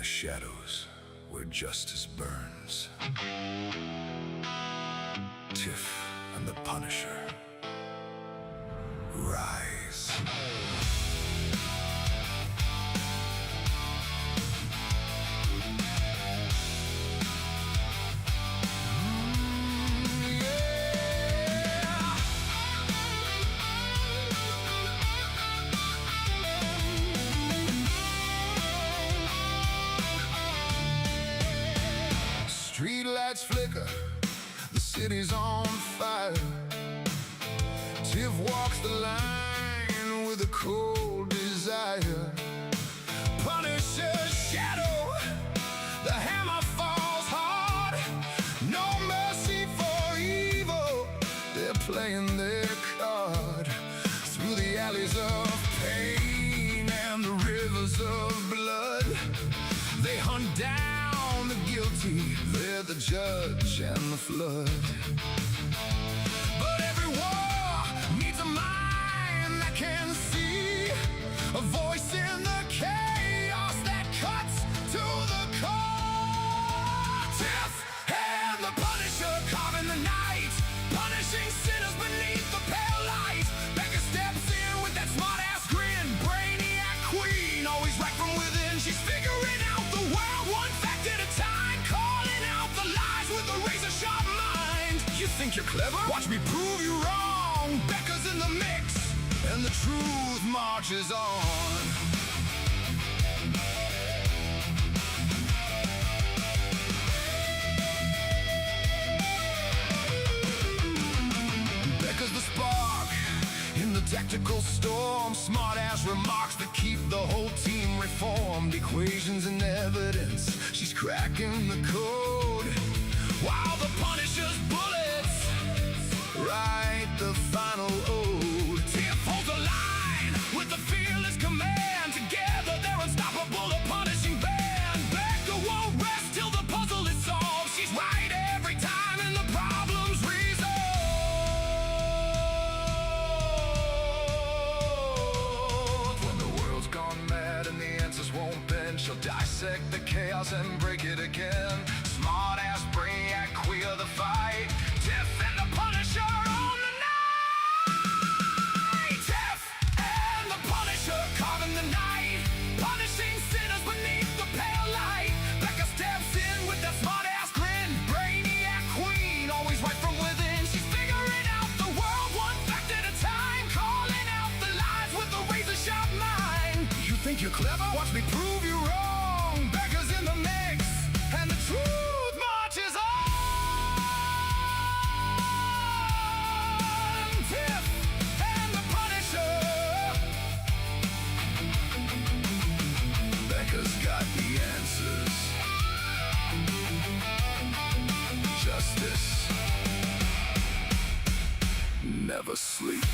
the shadows where justice burns. Tiff and the Punisher. Rise. Street lights flicker, the city's on fire. Tiff walks the line with a cold desire. Punisher's shadow, the hammer falls hard. No mercy for evil, they're playing their card. Through the alleys of pain and the rivers of blood, they hunt down the guilty, they're the judge and the flood. But every war needs a mind that can see, a voice in the chaos that cuts to the core. Tiff and the Punisher carving the night, punishing sinners beneath the pale light. Becca steps in with that smart-ass grin, brainiac queen, always right from within. She's figuring out the world one fact at a time, calling out the lies with a razor-sharp mind. You think you're clever? Watch me prove you wrong. Becca's in the mix, and the truth marches on. Becca's the spark in the tactical storm, smart-ass remarks that keep the whole team reformed. Equations and evidence, she's cracking the code, while the Punisher's bullets write the final ode. Tiff holds a line with the fearless command. Together they're unstoppable, a punishing band. Becca won't rest till the puzzle is solved. She's right every time and the problem's resolved. When the world's gone mad and the answers won't bend, she'll dissect the chaos and break it again. Smart-ass brainiac, queer the fight. Tiff and the Punisher on the night. Tiff and the Punisher carving the night, punishing sinners beneath the pale light. Becca steps in with that smart-ass grin, brainiac queen, always right from within. She's figuring out the world one fact at a time, calling out the lies with a razor-sharp mind. You think you're clever? Watch me prove you wrong. Becca's in the mix, and the truth marches on. Tiff and the Punisher. Becca's got the answers. Justice never sleeps.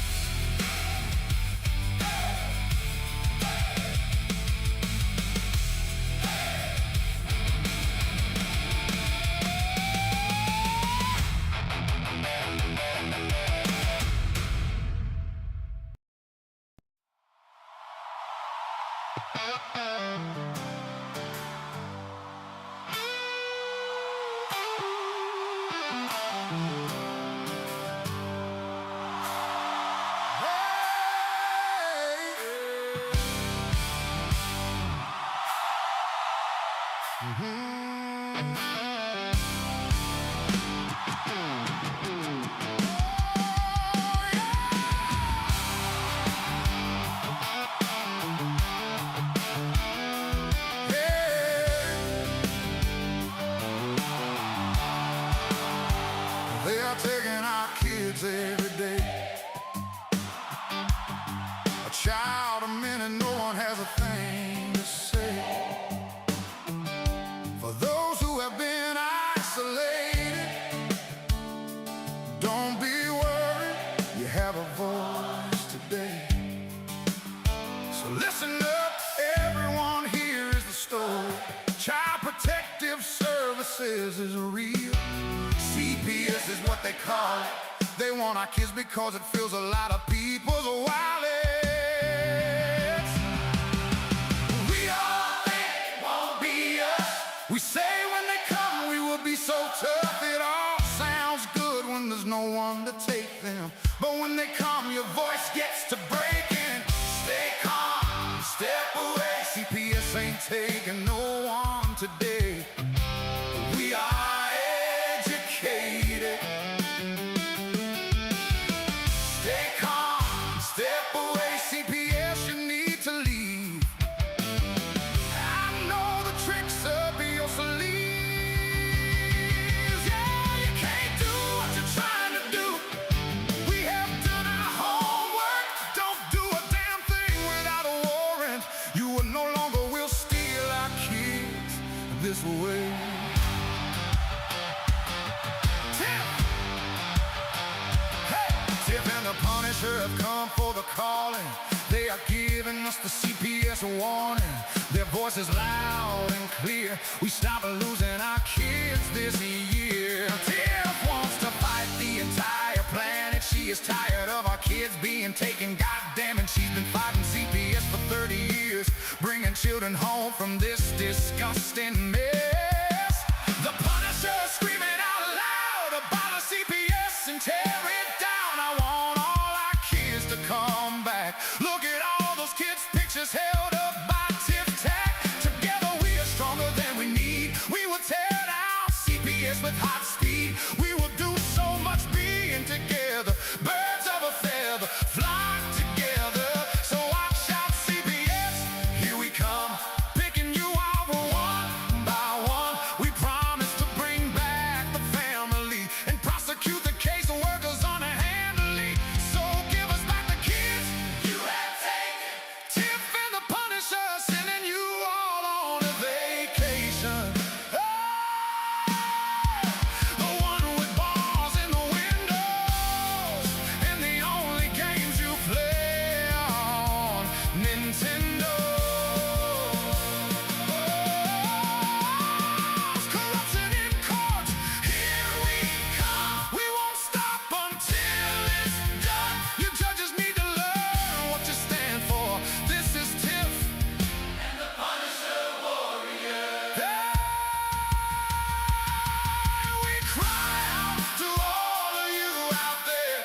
They are taking our kids every day. A child a minute, no one has a thing to say. For those who have been isolated, don't be worried, you have a voice today. So listen up, everyone, here is the story. Child Protective Services is real. CPS is what they call it. They want our kids because it fills a lot of people's wallets. We all think it won't be voice gets to breaking. Stay calm, step away. CPS ain't taking no one today. We are educated. Stay calm, step away. CPS, you need to leave. I know the tricks up your sleeves. Yeah, you can't do what you're trying to do. We have done our homework. Don't do a damn thing without a warrant. You no longer will steal our kids this way. Tiff and the Punisher have come for the calling. They are giving us the CPS warning. Their voice is loud and clear. We stop losing our kids this year. Tiff wants to fight the entire planet. She is tired of our kids being taken. Goddamn, and she's been fighting CPS for 30 years, bringing children home from this disgusting mess. The Punisher screaming out loud about the CPS and tear it down. I want all our kids to come back. Look at all those kids' pictures held up by Tiff Tac. Together we are stronger than we need. We will tear down CPS with hot speed. We will do so much being together. Birds of a feather flock together. So watch out, CPS, here we come, picking you off one by one. We promise to bring back the family and prosecute the caseworkers unhandily. So give us back the kids you have taken. Tiff and the Punisher sending you all on a vacation. The one with bars in the windows and the only games you play on Nintendo. Corruption in court, here we come. We won't stop until it's done. You judges need to learn what you stand for. This is Tiff and the Punisher warrior. We cry out to all of you out there.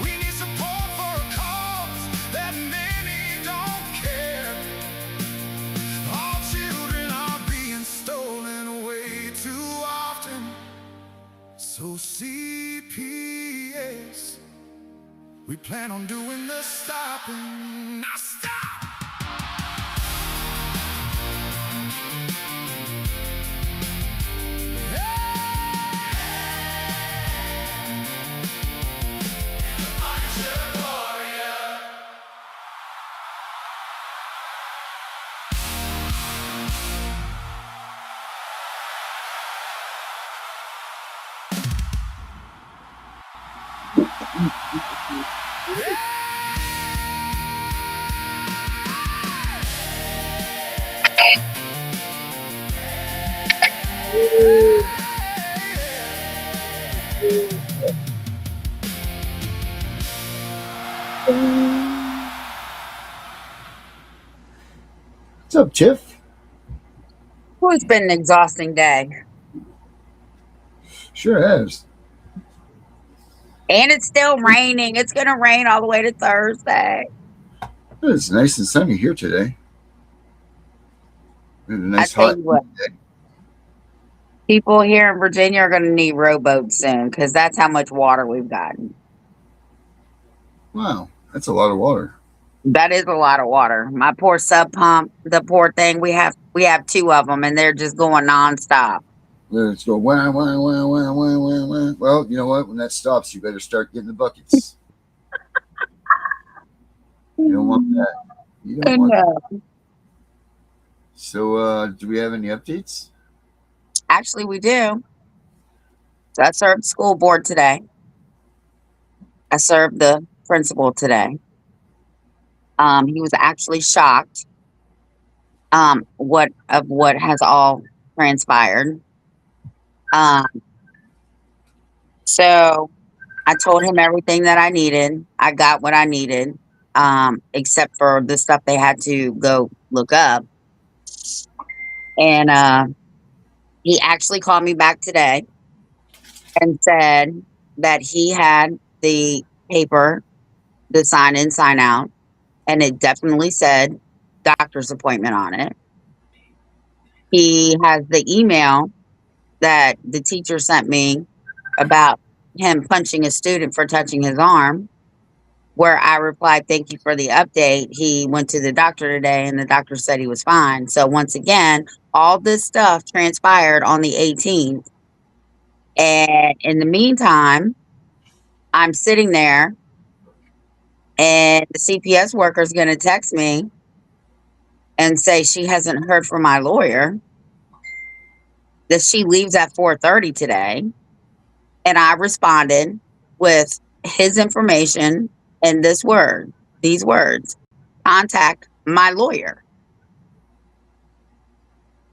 We need support for a cause that many don't care. All children are being stolen way too often. So CPS, we plan on doing the stopping. Now stop! The Punisher warrior. What's up, Tiff? Well, it's been an exhausting day. Sure has. And it's still raining. It's going to rain all the way to Thursday. It's nice and sunny here today. We had a nice I tell hot you what, day. people here in Virginia are going to need rowboats soon because that's how much water we've gotten. Wow, that's a lot of water. That is a lot of water. My poor sub pump, the poor thing, we have two of them and they're just going nonstop. Let's go. Wah, wah, wah, wah, wah, wah, wah. Well, you know what? When that stops, you better start getting the buckets. You don't want that. You don't want that. So, do we have any updates? Actually, we do. So I served school board today. I served the principal today. He was actually shocked what has all transpired. So I told him everything that I needed. I got what I needed, except for the stuff they had to go look up. And he actually called me back today and said that he had the paper, the sign in, sign out, and it definitely said doctor's appointment on it. He has the email that the teacher sent me about him punching a student for touching his arm, where I replied, "Thank you for the update. He went to the doctor today and the doctor said he was fine." So once again, all this stuff transpired on the 18th. And in the meantime, I'm sitting there and the CPS worker is going to text me and say she hasn't heard from my lawyer, that she leaves at 4:30 today. And I responded with his information and these words, contact my lawyer.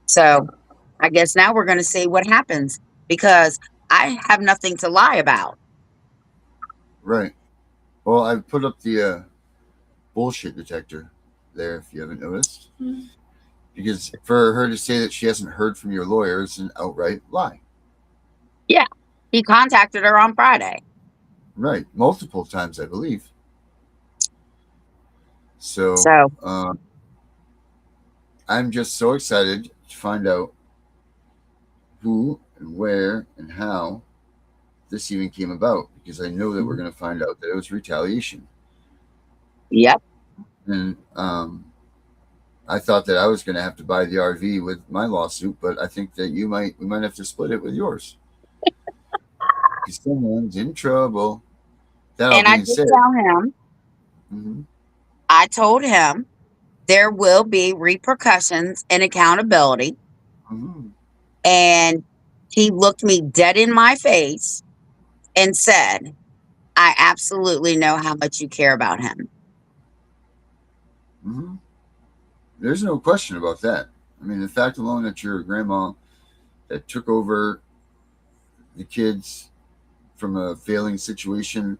So I guess now we're going to see what happens because I have nothing to lie about. Right. Well, I've put up the bullshit detector there, if you haven't noticed. Because for her to say that she hasn't heard from your lawyer is an outright lie. Yeah. He contacted her on Friday. Right. Multiple times, I believe. So, So I'm just so excited to find out who and where and how this even came about, because I know that we're going to find out that it was retaliation. yep. And I thought that I was going to have to buy the RV with my lawsuit, but I think that we might have to split it with yours. Because someone's in trouble. That all And I being did said, tell him, mm-hmm, I told him there will be repercussions and accountability. mm-hmm, And he looked me dead in my face and said, I absolutely know how much you care about him. mm-hmm. There's no question about that. I mean, the fact alone that your grandma that took over the kids from a failing situation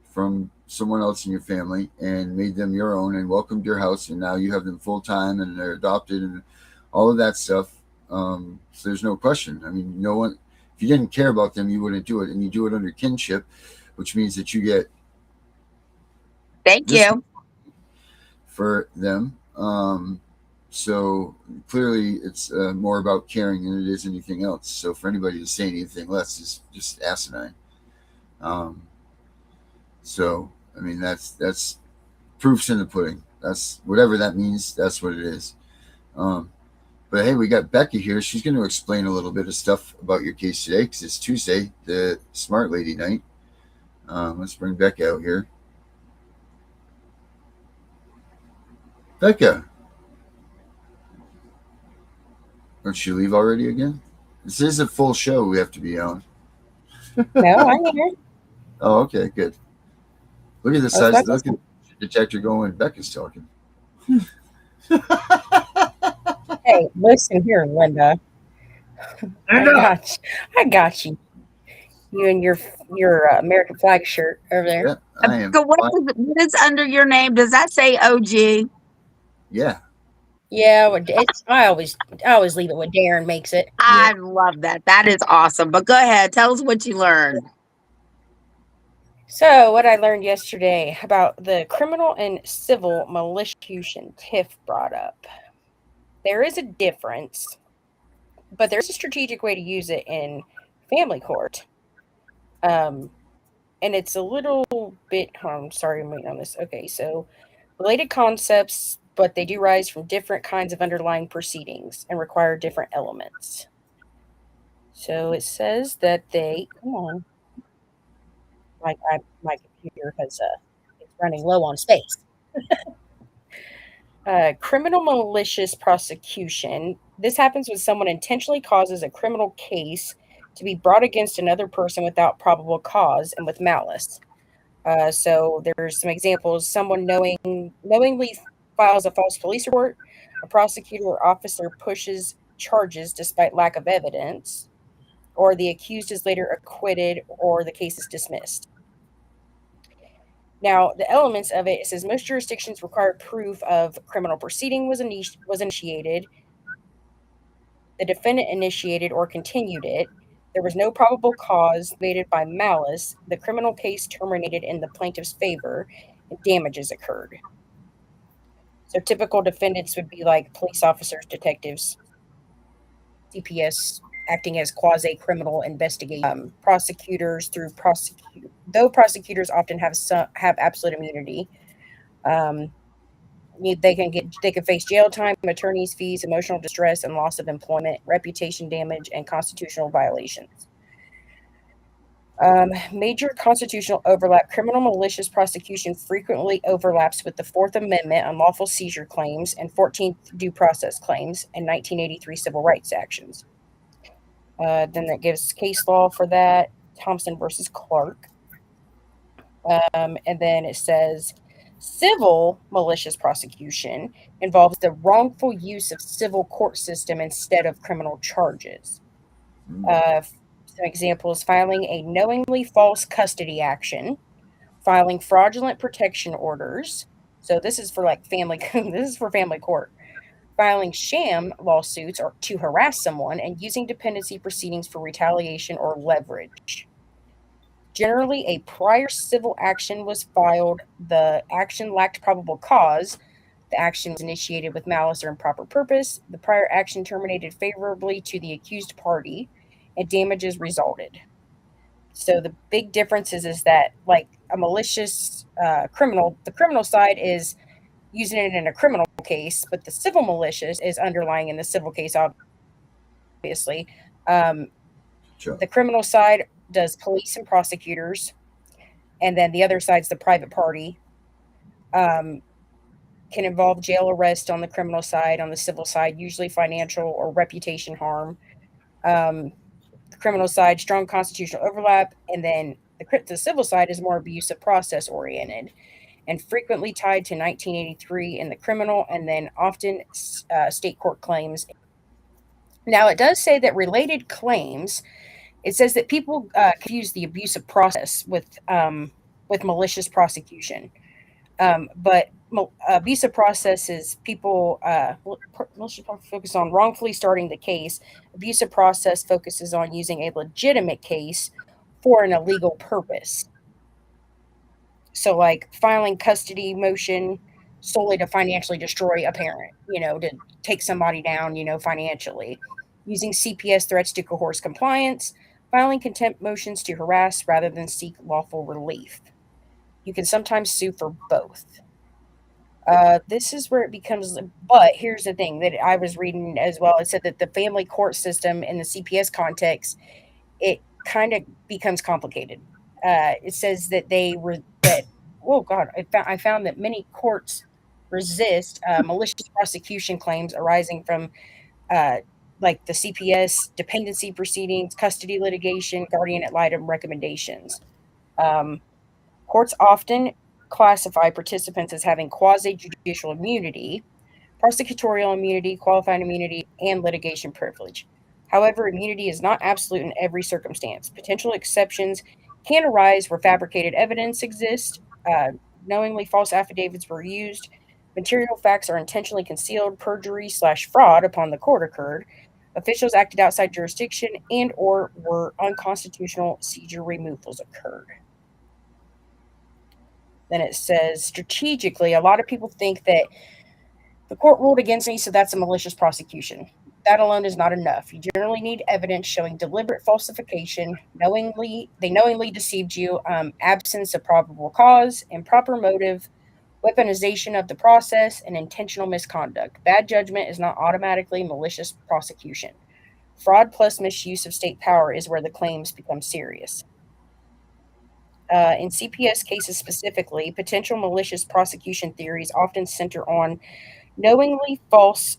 from someone else in your family and made them your own and welcomed your house, and now you have them full time and they're adopted and all of that stuff. So there's no question. I mean, no one, if you didn't care about them, you wouldn't do it, and you do it under kinship, which means that you get Thank this you. for them. So clearly, it's more about caring than it is anything else. So for anybody to say anything less is just asinine. Um, so I mean, that's proofs in the pudding. That's whatever that means. That's what it is. But hey, we got Becca here. She's going to explain a little bit of stuff about your case today because it's Tuesday, the Smart Lady night. Let's bring Becca out here. Becca. Don't she leave already again? This is a full show we have to be on. No, I'm here. Oh, okay, good. Look at the size. Look at the detector going. Becca's talking. Hey, listen here, Linda. I got you. You and your American flag shirt over there. Yeah, I am. What is under your name? Does that say OG? Yeah. Yeah, I always leave it when Darren makes it. I love that. That is awesome. But go ahead. Tell us what you learned. So, what I learned yesterday about the criminal and civil maliciation Tiff brought up. There is a difference, but there's a strategic way to use it in family court. And it's a little bit, I'm sorry, I'm waiting on this. Okay, so related concepts, but they do rise from different kinds of underlying proceedings and require different elements. So it says that come on, my computer has it's running low on space. Criminal malicious prosecution. This happens when someone intentionally causes a criminal case to be brought against another person without probable cause and with malice. So there's some examples. Someone knowingly files a false police report. A prosecutor or officer pushes charges despite lack of evidence, or the accused is later acquitted, or the case is dismissed. Now, the elements of it says most jurisdictions require proof of criminal proceeding was initiated, the defendant initiated or continued it, There was no probable cause motivated by malice. The criminal case terminated in the plaintiff's favor, and damages occurred. So typical defendants would be like police officers, detectives, CPS acting as quasi-criminal investigation, prosecutors though prosecutors often have absolute immunity. Um, they can face jail time, attorney's fees, emotional distress, and loss of employment, reputation damage, and constitutional violations. Major constitutional overlap. Criminal malicious prosecution frequently overlaps with the Fourth Amendment unlawful seizure claims and 14th due process claims and 1983 civil rights actions. Then that gives case law for that, Thompson versus Clark. And then it says civil malicious prosecution involves the wrongful use of civil court system instead of criminal charges. Some examples: filing a knowingly false custody action, filing fraudulent protection orders. So this is for like family. This is for family court. Filing sham lawsuits or to harass someone, and using dependency proceedings for retaliation or leverage. Generally, a prior civil action was filed. The action lacked probable cause. The action was initiated with malice or improper purpose. The prior action terminated favorably to the accused party, and damages resulted. So the big difference is that like a malicious criminal, the criminal side is using it in a criminal case, but the civil malicious is underlying in the civil case, obviously. Sure. The criminal side does police and prosecutors, and then the other side's the private party. Can involve jail arrest on the criminal side. On the civil side, usually financial or reputation harm. The criminal side, strong constitutional overlap, and then the civil side is more abusive process oriented and frequently tied to 1983 in the criminal, and then often state court claims. Now, it does say that related claims. It says that people confuse the abusive process with malicious prosecution. But abusive process is people malicious focus on wrongfully starting the case. Abusive process focuses on using a legitimate case for an illegal purpose. So, like filing custody motion solely to financially destroy a parent, to take somebody down, financially. Using CPS threats to coerce compliance, filing contempt motions to harass rather than seek lawful relief. You can sometimes sue for both. This is where it becomes, but here's the thing that I was reading as well. It said that the family court system in the CPS context, it kind of becomes complicated. It says that oh God, I found that many courts resist malicious prosecution claims arising from uh, like the CPS dependency proceedings, custody litigation, guardian ad litem recommendations. Um, Courts often classify participants as having quasi judicial immunity, prosecutorial immunity, qualified immunity, and litigation privilege. However, immunity is not absolute in every circumstance. Potential exceptions can arise where fabricated evidence exists, knowingly false affidavits were used, material facts are intentionally concealed, perjury/fraud upon the court occurred, officials acted outside jurisdiction, and/or were unconstitutional seizure removals occurred. Then it says strategically, a lot of people think that the court ruled against me, so that's a malicious prosecution. That alone is not enough. You generally need evidence showing deliberate falsification, they knowingly deceived you, absence of probable cause, improper motive, weaponization of the process, and intentional misconduct. Bad judgment is not automatically malicious prosecution. Fraud plus misuse of state power is where the claims become serious. In CPS cases specifically, potential malicious prosecution theories often center on knowingly false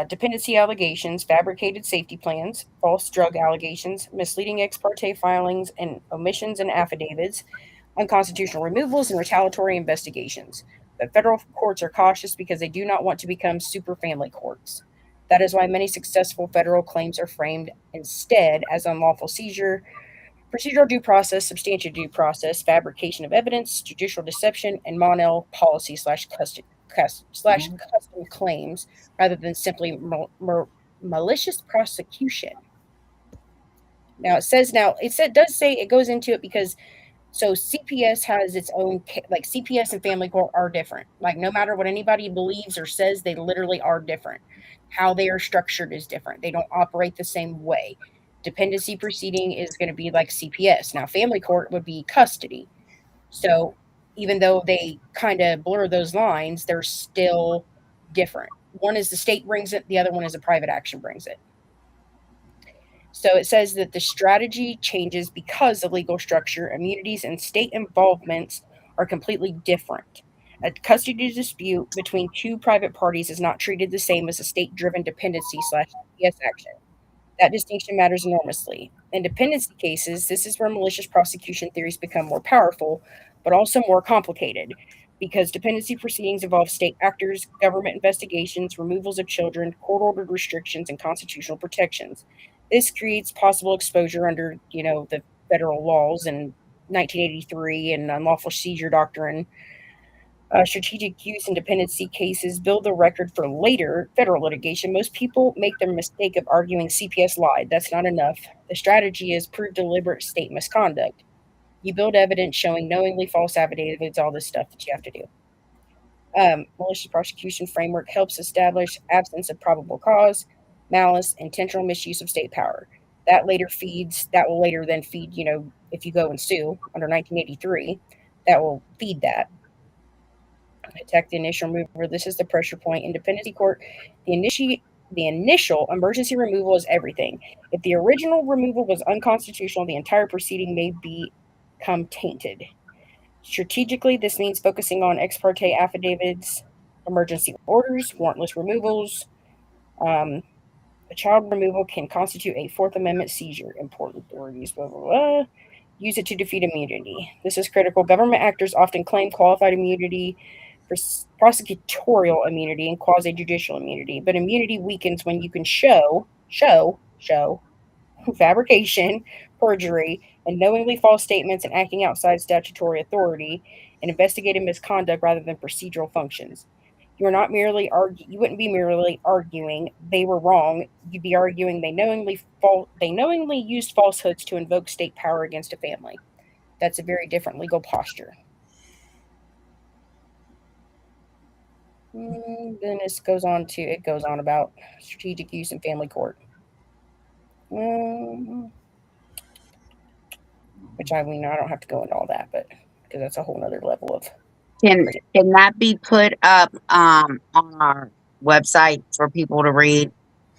dependency allegations, fabricated safety plans, false drug allegations, misleading ex parte filings and omissions and affidavits, unconstitutional removals, and retaliatory investigations. But federal courts are cautious because they do not want to become super family courts. That is why many successful federal claims are framed instead as unlawful seizure, procedural due process, substantial due process, fabrication of evidence, judicial deception, and Monell policy slash custom claims rather than simply malicious prosecution. Now it does say it goes into it because so CPS has its own like CPS and family court are different. Like no matter what anybody believes or says, they literally are different. How they are structured is different. They don't operate the same way. Dependency proceeding is going to be like CPS. Now family court would be custody. So even though they kind of blur those lines, they're still different. One is the state brings it, the other one is a private action brings it. So it says that the strategy changes because the legal structure, immunities, and state involvements are completely different. A custody dispute between two private parties is not treated the same as a state driven dependency / CPS action. That distinction matters enormously. In dependency cases, this is where malicious prosecution theories become more powerful, but also more complicated, because dependency proceedings involve state actors, government investigations, removals of children, court ordered restrictions, and constitutional protections. This creates possible exposure under, the federal laws in 1983 and unlawful seizure doctrine. Strategic use and dependency cases build the record for later federal litigation. Most people make the mistake of arguing CPS lied. That's not enough. The strategy is prove deliberate state misconduct. You build evidence showing knowingly false affidavits, all this stuff that you have to do. Malicious prosecution framework helps establish absence of probable cause, malice, intentional misuse of state power. That will later then feed, if you go and sue under 1983, that will feed that. Attack the initial removal. This is the pressure point. In dependency court, the initial emergency removal is everything. If the original removal was unconstitutional, the entire proceeding may become tainted. Strategically, this means focusing on ex parte affidavits, emergency orders, warrantless removals. A child removal can constitute a Fourth Amendment seizure. Important authorities, blah, blah, blah. Use it to defeat immunity. This is critical. Government actors often claim qualified immunity, prosecutorial immunity, and quasi-judicial immunity, but immunity weakens when you can show fabrication, perjury, and knowingly false statements and acting outside statutory authority and investigative misconduct rather than procedural functions. You wouldn't be merely arguing they were wrong. You'd be arguing they knowingly used falsehoods to invoke state power against a family. That's a very different legal posture. Then it goes on about strategic use in family court. Which I don't have to go into all that, but because that's a whole other level of. Can that be put up on our website for people to read?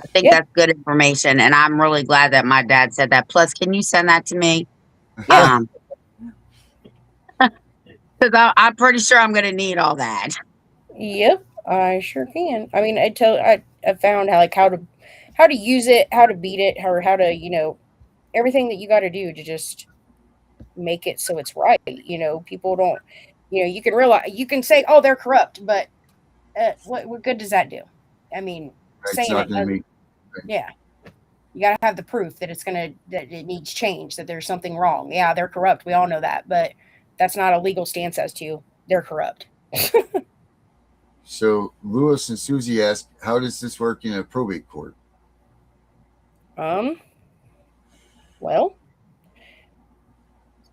I think that's good information, and I'm really glad that my dad said that. Plus, can you send that to me? Yeah. Because I'm pretty sure I'm going to need all that. Yep, I sure can. I mean, I found how to use it, how to beat it, or how to everything that you got to do to just make it so it's right. People don't. You can realize you can say, "Oh, they're corrupt," but what good does that do? I mean, saying it. Yeah, you got to have the proof that that it needs change, that there's something wrong. Yeah, they're corrupt. We all know that, but that's not a legal stance as to they're corrupt. So Lewis and Susie ask, how does this work in a probate court? Well,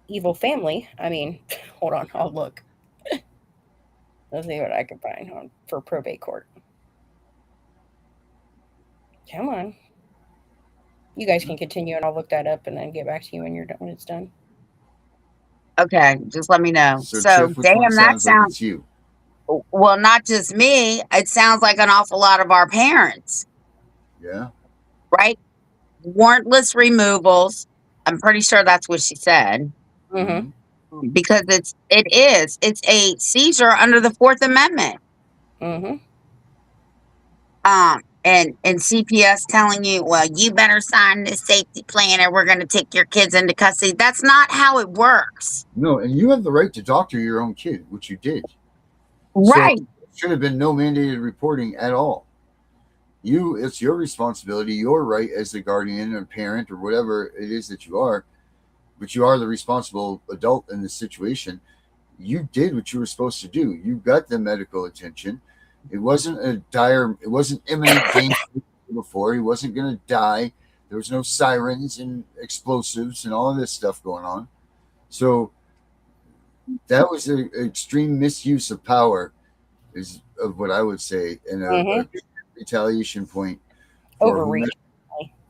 evil family. I mean, hold on, I'll look. Let's see what I can find for probate court. Come on. You guys can continue, and I'll look that up and then get back to you when it's done. Okay, just let me know. So Tiff, damn, that sounds like it's you. Well, not just me. It sounds like an awful lot of our parents. Yeah. Right? Warrantless removals. I'm pretty sure that's what she said. Mm-hmm. Because it's a seizure under the Fourth Amendment. Mm-hmm. And CPS telling you, well, you better sign this safety plan or we're going to take your kids into custody. That's not how it works. No, and you have the right to doctor your own kid, which you did. Right. So there should have been no mandated reporting at all. It's your responsibility, your right as the guardian or parent or whatever it is that you are, but you are the responsible adult in this situation. You did what you were supposed to do. You got the medical attention. It wasn't imminent danger before. He wasn't going to die. There was no sirens and explosives and all of this stuff going on. So that was an extreme misuse of power, is of what I would say, and a retaliation point for Overreach.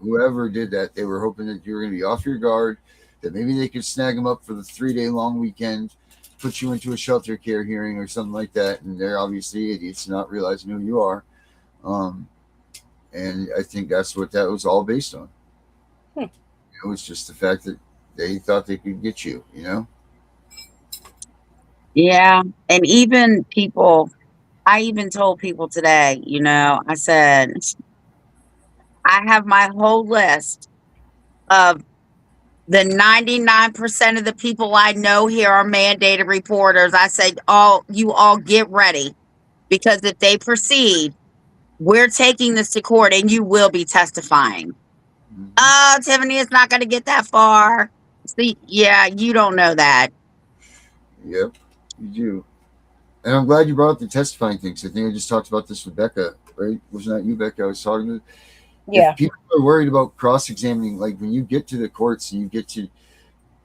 whoever did that. They were hoping that you were going to be off your guard, that maybe they could snag them up for the 3-day long weekend, put you into a shelter care hearing or something like that, and they're obviously idiots, not realizing who you are. And I think that's what that was all based on. It was just the fact that they thought they could get you, you know? Yeah. And even people, I even told people today, I said, I have my whole list of the 99% of the people I know here are mandated reporters. I said, you all get ready, because if they proceed, we're taking this to court and you will be testifying. Mm-hmm. Oh, Tiffany, it's not going to get that far. See, yeah, you don't know that. Yep, you do. And I'm glad you brought up the testifying things. I think I just talked about this with Becca, right? Wasn't that you, Becca? I was talking to. Yeah. If people are worried about cross-examining, like when you get to the courts and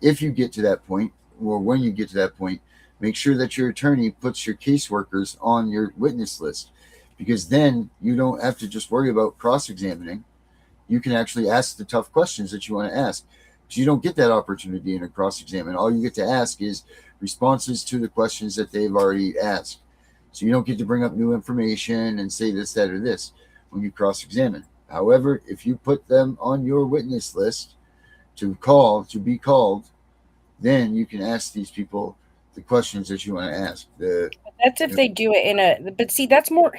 if you get to that point, or when you get to that point, make sure that your attorney puts your caseworkers on your witness list, because then you don't have to just worry about cross-examining. You can actually ask the tough questions that you want to ask. Because you don't get that opportunity in a cross-examine. All you get to ask is responses to the questions that they've already asked. So you don't get to bring up new information and say this, that, or this when you cross-examine. However, if you put them on your witness list to be called, then you can ask these people the questions that you want to ask. That's if they do it but see, that's more,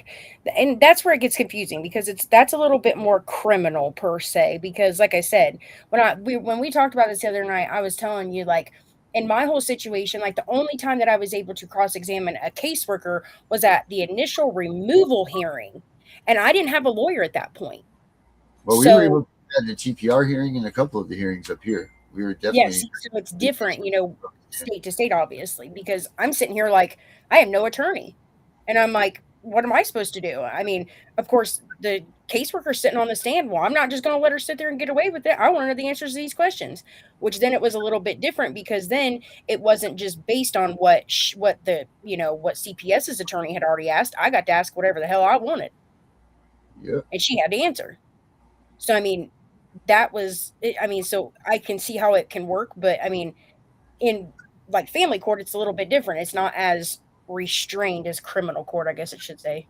and that's where it gets confusing, because that's a little bit more criminal per se, because like I said, when we talked about this the other night, I was telling you, like, in my whole situation, like, the only time that I was able to cross-examine a caseworker was at the initial removal hearing, and I didn't have a lawyer at that point. Well, we were able to have the TPR hearing and a couple of the hearings up here. We were definitely. Yes, so it's different, state to state, obviously, because I'm sitting here like, I have no attorney. And I'm like, what am I supposed to do? I mean, of course, the caseworker's sitting on the stand. Well, I'm not just going to let her sit there and get away with it. I want to know the answers to these questions, which then it was a little bit different, because then it wasn't just based on what CPS's attorney had already asked. I got to ask whatever the hell I wanted. Yeah. And she had to answer. So, I mean, so I can see how it can work, but I mean, in like family court, it's a little bit different. It's not as restrained as criminal court, I guess it should say.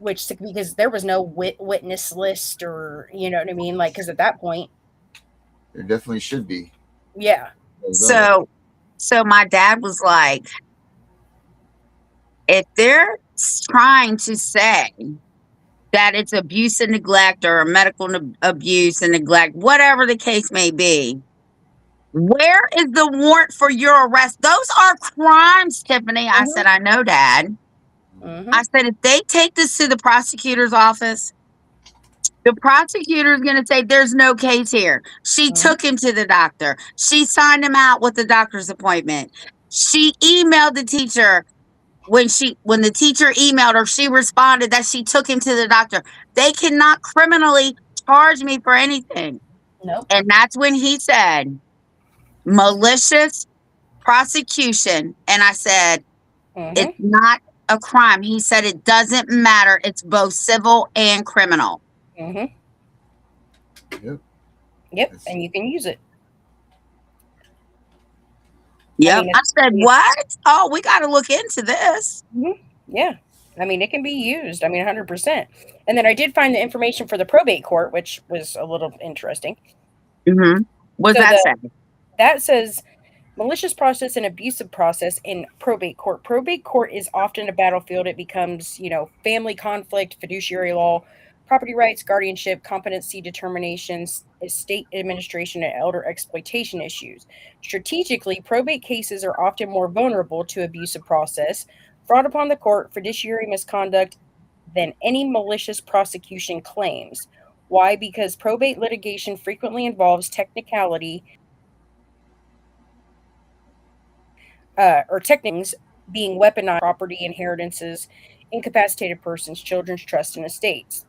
Because there was no witness list, or you know what I mean? Like, because at that point, there definitely should be. Yeah. So my dad was like, if they're trying to say that it's abuse and neglect, or medical abuse and neglect, whatever the case may be, where is the warrant for your arrest? Those are crimes, Tiffany. I said, I know, Dad. I said, if they take this to the prosecutor's office, the prosecutor is going to say there's no case here. She took him to the doctor. She signed him out with the doctor's appointment. She emailed the teacher. When the teacher emailed her, she responded that she took him to the doctor. They cannot criminally charge me for anything. Nope. And that's when he said malicious prosecution. And I said, it's not a crime. He said it doesn't matter. It's both civil and criminal. Yep. Yep. And you can use it. Yep. I said, what? Oh, we got to look into this. Yeah. I mean, it can be used. I mean, 100%. And then I did find the information for the probate court, which was a little interesting. What does that say? That says malicious process and abusive process in probate court. Probate court is often a battlefield. It becomes, family conflict, fiduciary law, property rights, guardianship, competency determinations, estate administration, and elder exploitation issues. Strategically, probate cases are often more vulnerable to abusive process, fraud upon the court, fiduciary misconduct than any malicious prosecution claims. Why? Because probate litigation frequently involves technicality or techniques being weaponized, property, inheritances, incapacitated persons, children's trust, and estates.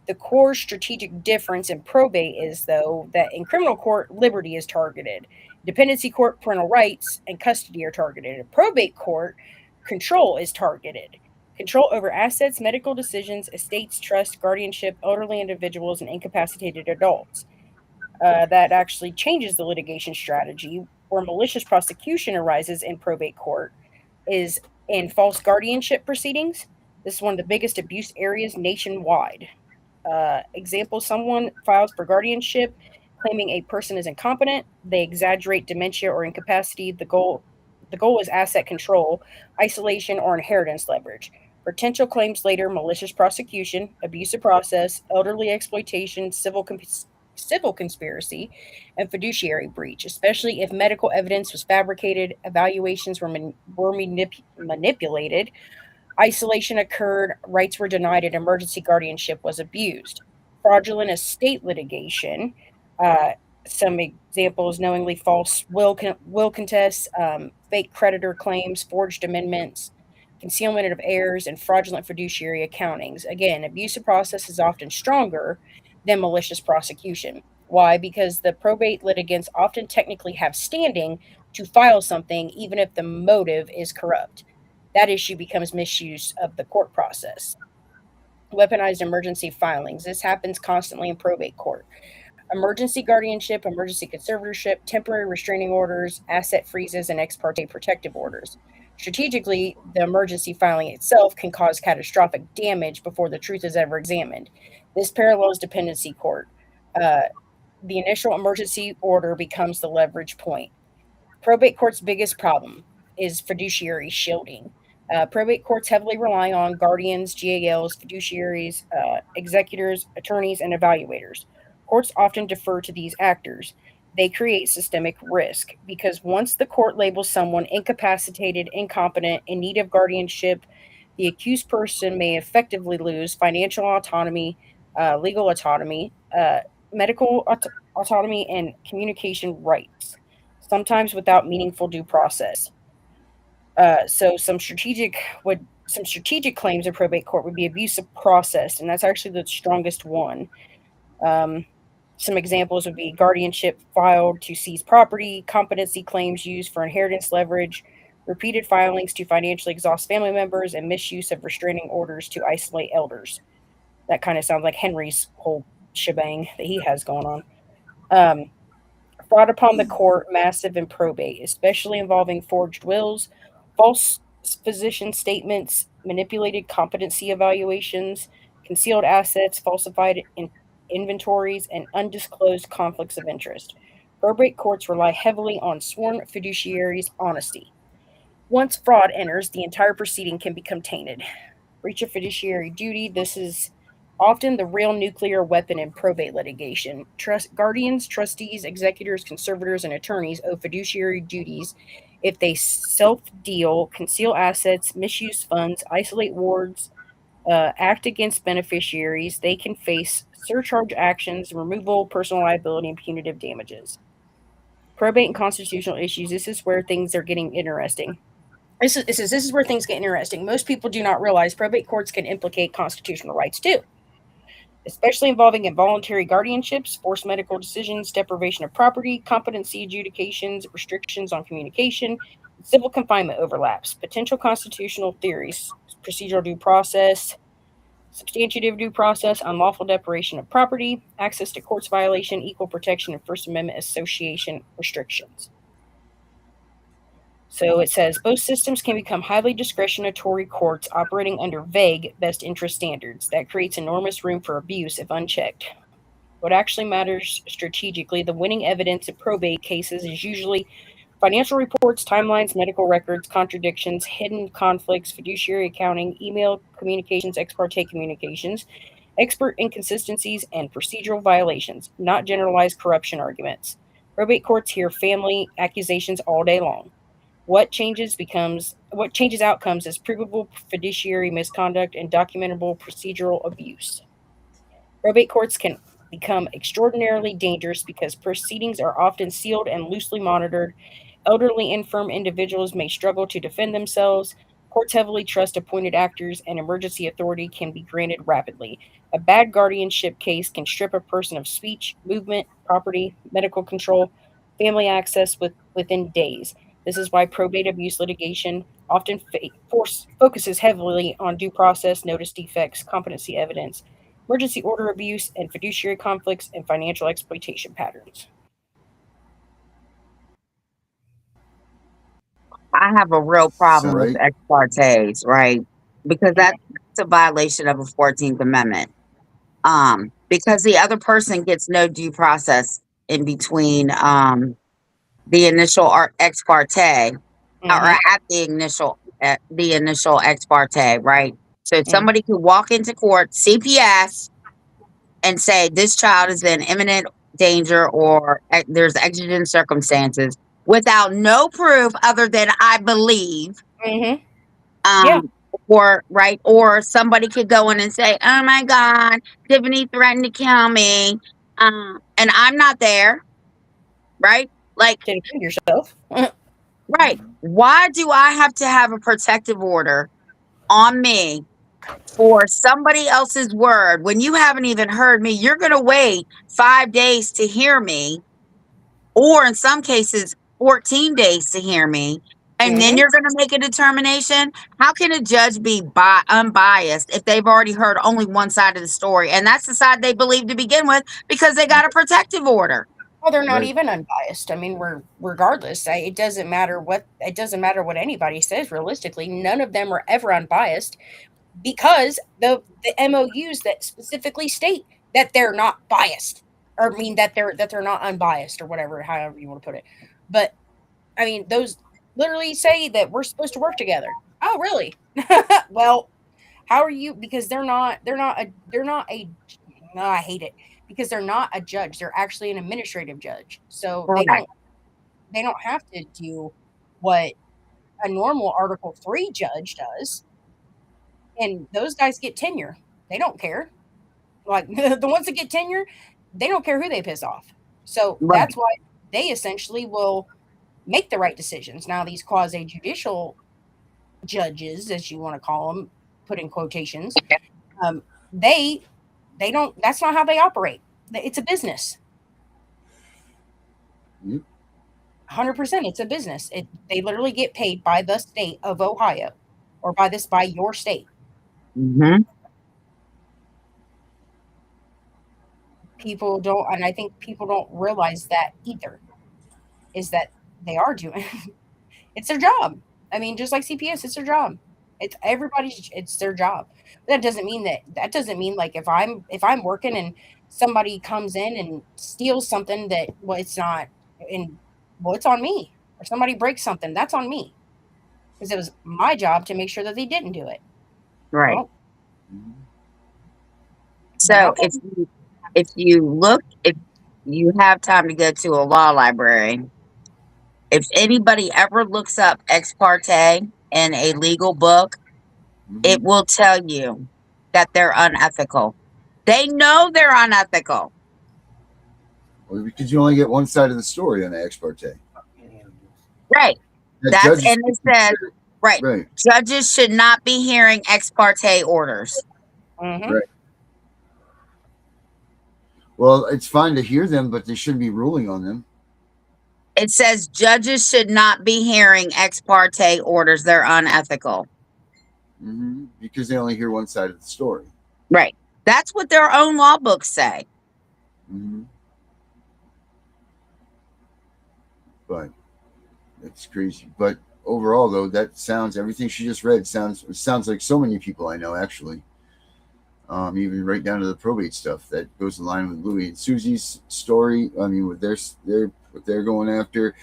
The core strategic difference in probate is, though, that in criminal court, liberty is targeted. Dependency court, parental rights and custody are targeted. In probate court, control is targeted. Control over assets, medical decisions, estates, trust, guardianship, elderly individuals, and incapacitated adults. That actually changes the litigation strategy. Where malicious prosecution arises in probate court is in false guardianship proceedings. This is one of the biggest abuse areas nationwide. Example, someone files for guardianship claiming a person is incompetent. They exaggerate dementia or incapacity. The goal is asset control, isolation, or inheritance leverage. Potential claims later: malicious prosecution, abusive process, elderly exploitation, civil conspiracy, and fiduciary breach, especially if medical evidence was fabricated, evaluations were manipulated, isolation occurred, rights were denied, and emergency guardianship was abused. Fraudulent estate litigation. Uh, some examples: knowingly false will contests, fake creditor claims, forged amendments, concealment of heirs, and fraudulent fiduciary accountings. Again, abusive process is often stronger than malicious prosecution. Why? Because the probate litigants often technically have standing to file something, even if the motive is corrupt. That issue becomes misuse of the court process. Weaponized emergency filings. This happens constantly in probate court. Emergency guardianship, emergency conservatorship, temporary restraining orders, asset freezes, and ex parte protective orders. Strategically, the emergency filing itself can cause catastrophic damage before the truth is ever examined. This parallels dependency court. Uh, the initial emergency order becomes the leverage point. Probate court's biggest problem is fiduciary shielding. Probate courts heavily rely on guardians, GALs, fiduciaries, executors, attorneys, and evaluators. Courts often defer to these actors. They create systemic risk because once the court labels someone incapacitated, incompetent, in need of guardianship, the accused person may effectively lose financial autonomy, legal autonomy, medical autonomy, and communication rights, sometimes without meaningful due process. So some strategic claims in probate court would be abuse of process, and that's actually the strongest one. Um, some examples would be guardianship filed to seize property, competency claims used for inheritance leverage, repeated filings to financially exhaust family members, and misuse of restraining orders to isolate elders. That kind of sounds like Henry's whole shebang that he has going on. Um, Fraud upon the court, massive in probate, especially involving forged wills, false physician statements, manipulated competency evaluations, concealed assets, falsified inventories, and undisclosed conflicts of interest. Probate courts rely heavily on sworn fiduciaries' honesty. Once fraud enters, the entire proceeding can become tainted. Breach of fiduciary duty. This is often the real nuclear weapon in probate litigation. Guardians, trustees, executors, conservators, and attorneys owe fiduciary duties if they self deal, conceal assets, misuse funds, isolate wards, act against beneficiaries. They can face surcharge actions, removal, personal liability, and punitive damages. Probate and constitutional issues. This is where things are getting interesting. This is where things get interesting. Most people do not realize probate courts can implicate constitutional rights too, especially involving involuntary guardianships, forced medical decisions, deprivation of property, competency adjudications, restrictions on communication, civil confinement overlaps, potential constitutional theories, procedural due process, substantive due process, unlawful deprivation of property, access to courts violation, equal protection, and First Amendment association restrictions. So it says both systems can become highly discretionary courts operating under vague best interest standards. That creates enormous room for abuse if unchecked. What actually matters strategically, the winning evidence in probate cases is usually financial reports, timelines, medical records, contradictions, hidden conflicts, fiduciary accounting, email communications, ex parte communications, expert inconsistencies, and procedural violations, not generalized corruption arguments. Probate courts hear family accusations all day long. What changes outcomes is provable fiduciary misconduct and documentable procedural abuse. Probate courts can become extraordinarily dangerous because proceedings are often sealed and loosely monitored. Elderly infirm individuals may struggle to defend themselves. Courts heavily trust appointed actors, and emergency authority can be granted rapidly. A bad guardianship case can strip a person of speech, movement, property, medical control, family access within days. This is why probate abuse litigation often focuses heavily on due process, notice defects, competency evidence, emergency order abuse, and fiduciary conflicts and financial exploitation patterns. I have a real problem Sound with right? ex partes, right? Because that's a violation of the 14th Amendment. Because the other person gets no due process in between the initial ex parte or at the initial ex parte, right? So somebody could walk into court, CPS, and say this child is in imminent danger or there's exigent circumstances without no proof other than I believe. Yeah. Or right, or somebody could go in and say, "Oh my God, Tiffany threatened to kill me," and I'm not there, right? Like, To defend yourself. right? Why do I have to have a protective order on me for somebody else's word when you haven't even heard me? You're going to wait 5 days to hear me, or in some cases, 14 days to hear me. And then you're going to make a determination. How can a judge be unbiased if they've already heard only one side of the story? And that's the side they believe to begin with because they got a protective order. Well, they're not Right. even unbiased. I mean, regardless. It doesn't matter what anybody says. Realistically, none of them are ever unbiased because the MOUs that specifically state that they're not biased, or I mean that they're not unbiased, or whatever, however you want to put it. But I mean, those literally say that we're supposed to work together. Oh, really? Well, how are you? Because no, I hate it because they're not a judge. They're actually an administrative judge. So Right. they don't have to do what a normal Article 3 judge does. And those guys get tenure. They don't care. Like the ones that get tenure, they don't care who they piss off. So Right. that's why they essentially will make the right decisions. Now, these quasi judicial judges, as you want to call them, put in quotations, um, they don't. That's not how they operate. It's a business. Yep. 100%, it's a business. They literally get paid by the state of Ohio, or by your state. Mm-hmm. People don't, and I think people don't realize that either. Is that they are doing? It's their job. I mean, just like CPS, it's their job. It's their job. But that doesn't mean like if I'm working and somebody comes in and steals something that, well, it's not, and well, it's on me. Or somebody breaks something, that's on me. Because it was my job to make sure that they didn't do it. Right. Well, Mhm. So that if you have time to go to a law library, if anybody ever looks up ex parte in a legal book, it Mhm. will tell you that they're unethical. They know they're unethical. Well, because you only get one side of the story on the ex parte. Right. That That's, judge is and it says, right, right, judges should not be hearing ex parte orders. Mhm. right. Well, it's fine to hear them, but they shouldn't be ruling on them. It says judges should not be hearing ex parte orders. They're unethical. Because they only hear one side of the story. Right. That's what their own law books say. hmm But it's crazy. But overall, though, everything she just read sounds like so many people I know, actually. Even right down to the probate stuff that goes in line with Louie and Susie's story. I mean, with what they're going after,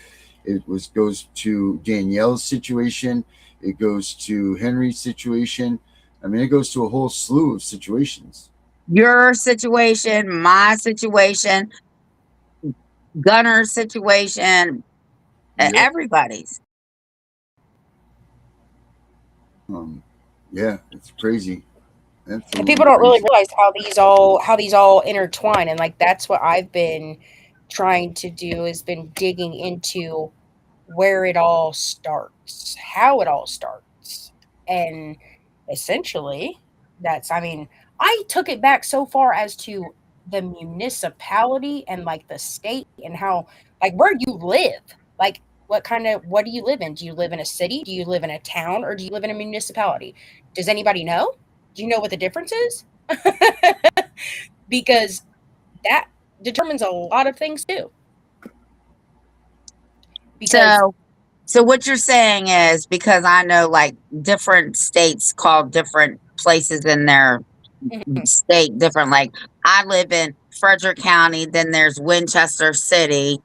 goes to Danielle's situation. It goes to Henry's situation. I mean, it goes to a whole slew of situations. Your situation, my situation, Gunner's situation, Yep. everybody's. Yeah, it's crazy. And people Absolutely don't really crazy. realize how these all intertwine, and like that's what I've been trying to do, has been digging into where it all starts, how it all starts. And essentially, I mean, I took it back so far as to the municipality and like the state and how, like, where you live. Like, what do you live in? Do you live in a city? Do you live in a town? Or do you live in a municipality? Does anybody know? Do you know what the difference is? Because that determines a lot of things too. Because So, so what you're saying is, because I know like different states call different places in their mhm, state different. Like I live in Frederick County, then there's Winchester City,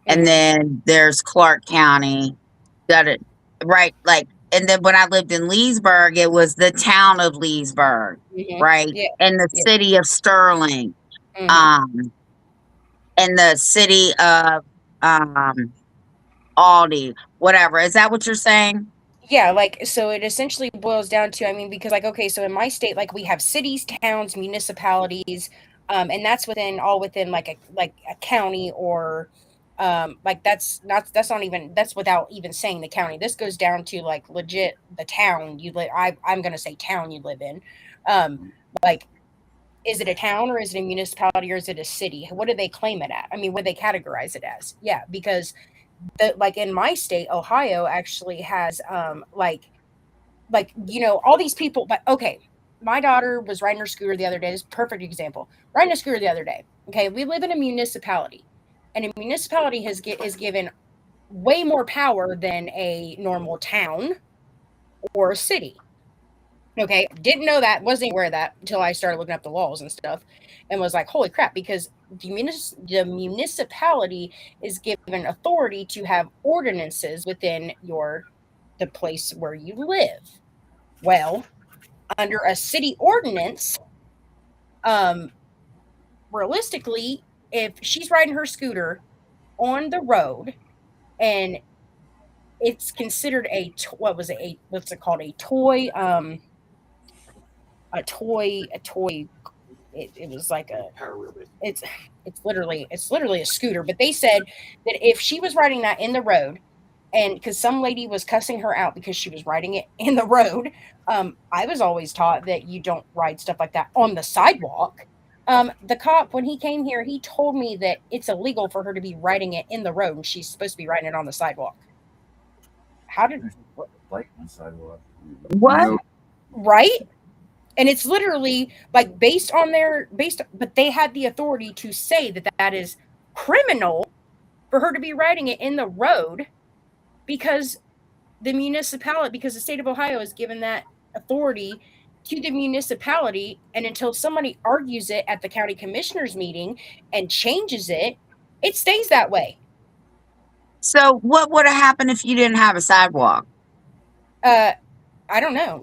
and mhm, then there's Clark County. Got it right. Like, and then when I lived in Leesburg, it was the town of Leesburg, mhm, right, yeah, and the yeah, city of Sterling, mhm. um, and the city of um Aldi, whatever. Is that what you're saying? Yeah, like, so it essentially boils down to, I mean, because, like, okay, so in my state, like, we have cities, towns, municipalities, and that's all within like a county, or like, that's not even, that's without even saying the county. This goes down to like legit the town you live. I'm gonna say town you live in. Um, like, is it a town, or is it a municipality, or is it a city? What do they claim it at? I mean, what do they categorize it as? Yeah, because like in my state, Ohio actually has all these people. But okay, my daughter was riding her scooter the other day. This is a perfect example. Riding a scooter the other day. Okay, we live in a municipality, and a municipality is given way more power than a normal town or a city. Okay, didn't know that, wasn't aware of that until I started looking up the laws and stuff, and was like, holy crap, because the municipality is given authority to have ordinances within the place where you live. Well, under a city ordinance, um, realistically, if she's riding her scooter on the road and it's considered what was it, what's it called, a toy, it was like it's it's literally a scooter. But they said that if she was riding that in the road, and because some lady was cussing her out because she was riding it in the road, I was always taught that you don't ride stuff like that on the sidewalk. The cop, when he came here, he told me that it's illegal for her to be riding it in the road, and she's supposed to be riding it on the sidewalk. How did Like on the sidewalk. What? No, right? And it's literally like but they had the authority to say that that is criminal for her to be riding it in the road, because because the state of Ohio has given that authority to the municipality. And until somebody argues it at the county commissioners meeting and changes it, it stays that way. So what would have happened if you didn't have a sidewalk? uh I don't know.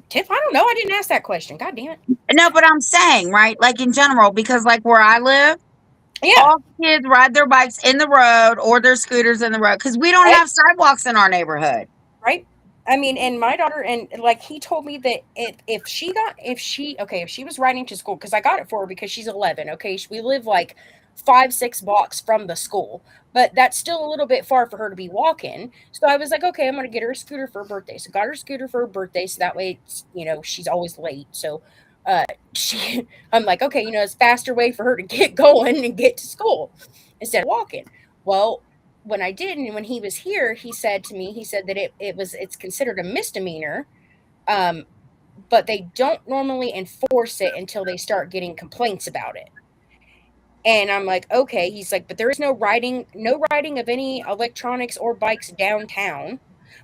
Tiff, I don't know. I didn't ask that question. God damn it. No, but I'm saying, right, like in general, because like where I live, Yeah. all kids ride their bikes in the road or their scooters in the road because we don't Right. have sidewalks in our neighborhood. Right. I mean, and my daughter, and like, he told me that if she was riding to school, because I got it for her because she's 11. Okay, we live like 5-6 blocks from the school, but that's still a little bit far for her to be walking. So I was like, okay, I'm gonna get her a scooter for her birthday. So got her a scooter for her birthday, so that way she's always late. So uh she I'm like, okay, it's a faster way for her to get going and get to school instead of walking. Well, when I did, and when he was here, he said to me, he said that it's considered a misdemeanor, um, but they don't normally enforce it until they start getting complaints about it. And I'm like, okay. He's like, but there is no riding of any electronics or bikes downtown.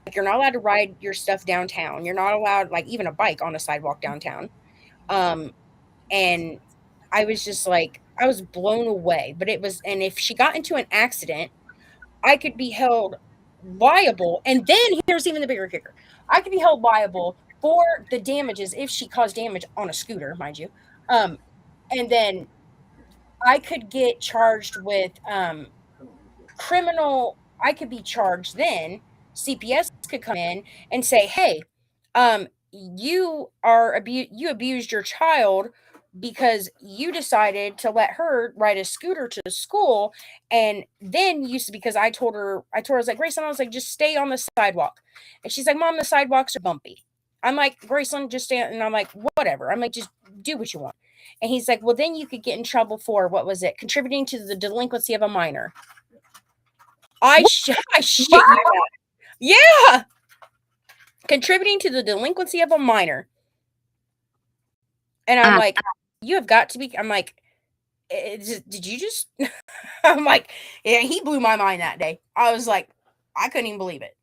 Like, you're not allowed to ride your stuff downtown. You're not allowed, like, even a bike on a sidewalk downtown. Um, and I was just like, I was blown away. And if she got into an accident, I could be held liable. And then here's even the bigger kicker: I could be held liable for the damages if she caused damage on a scooter, mind you. Um, and then I could get charged with criminal. I could be charged then. CPS could come in and say, "Hey, you abused your child because you decided to let her ride a scooter to school. And then because I told her, I was like, Graceland, I was like, just stay on the sidewalk. And she's like, Mom, the sidewalks are bumpy. I'm like, Graceland, just stand. And I'm like, whatever. I'm like, just do what you want. And he's like, well, then you could get in trouble for, what was it? Contributing to the delinquency of a minor. I shit you not. Yeah. Contributing to the delinquency of a minor. And I'm like, you have got to be, I'm like, did you just, I'm like, yeah, he blew my mind that day. I was like, I couldn't even believe it.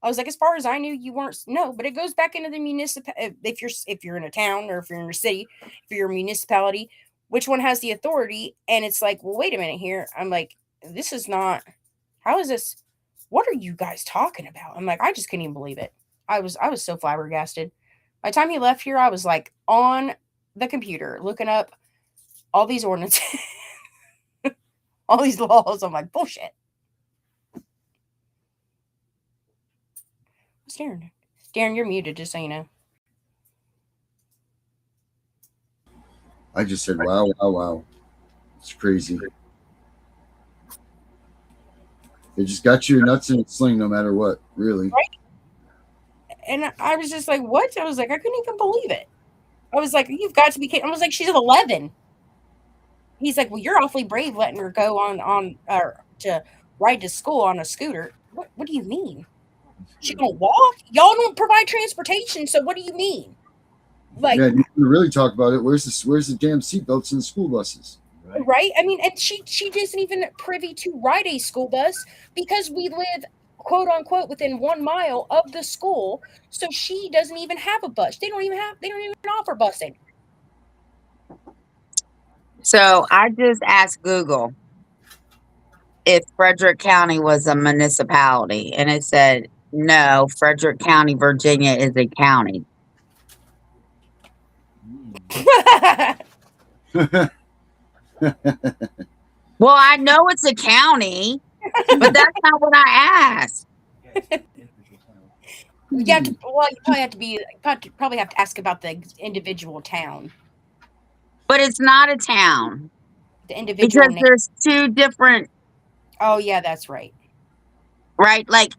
I was like, as far as I knew, you weren't. No, but it goes back into the municipal. If you're in a town, or if you're in a city, if you're a municipality, which one has the authority? And it's like, well, wait a minute here. I'm like, this is not. How is this? What are you guys talking about? I'm like, I just couldn't even believe it. I was so flabbergasted. By the time he left here, I was like on the computer looking up all these ordinances, all these laws. I'm like, bullshit. Darren. Darren, you're muted, just so you know. I just said, wow, wow, wow. It's crazy. They just got your nuts in a sling no matter what, really. Right? And I was just like, what? I was like, I couldn't even believe it. I was like, you've got to be kidding. I was like, she's 11. He's like, well, you're awfully brave letting her go on to ride to school on a scooter. What do you mean? She gonna walk? Y'all don't provide transportation, so what do you mean? Like, yeah, you can really talk about it. Where's the damn seatbelts in the school buses? Right? I mean, and she isn't even privy to ride a school bus because we live, quote unquote, within 1 mile of the school. So she doesn't even have a bus. They don't even offer busing. So I just asked Google if Frederick County was a municipality, and it said no, Frederick County, Virginia is a county. Well, I know it's a county, but that's not what I asked. You probably have to ask about the individual town. But it's not a town. The individual because there's two different. Oh yeah, that's right. Right, like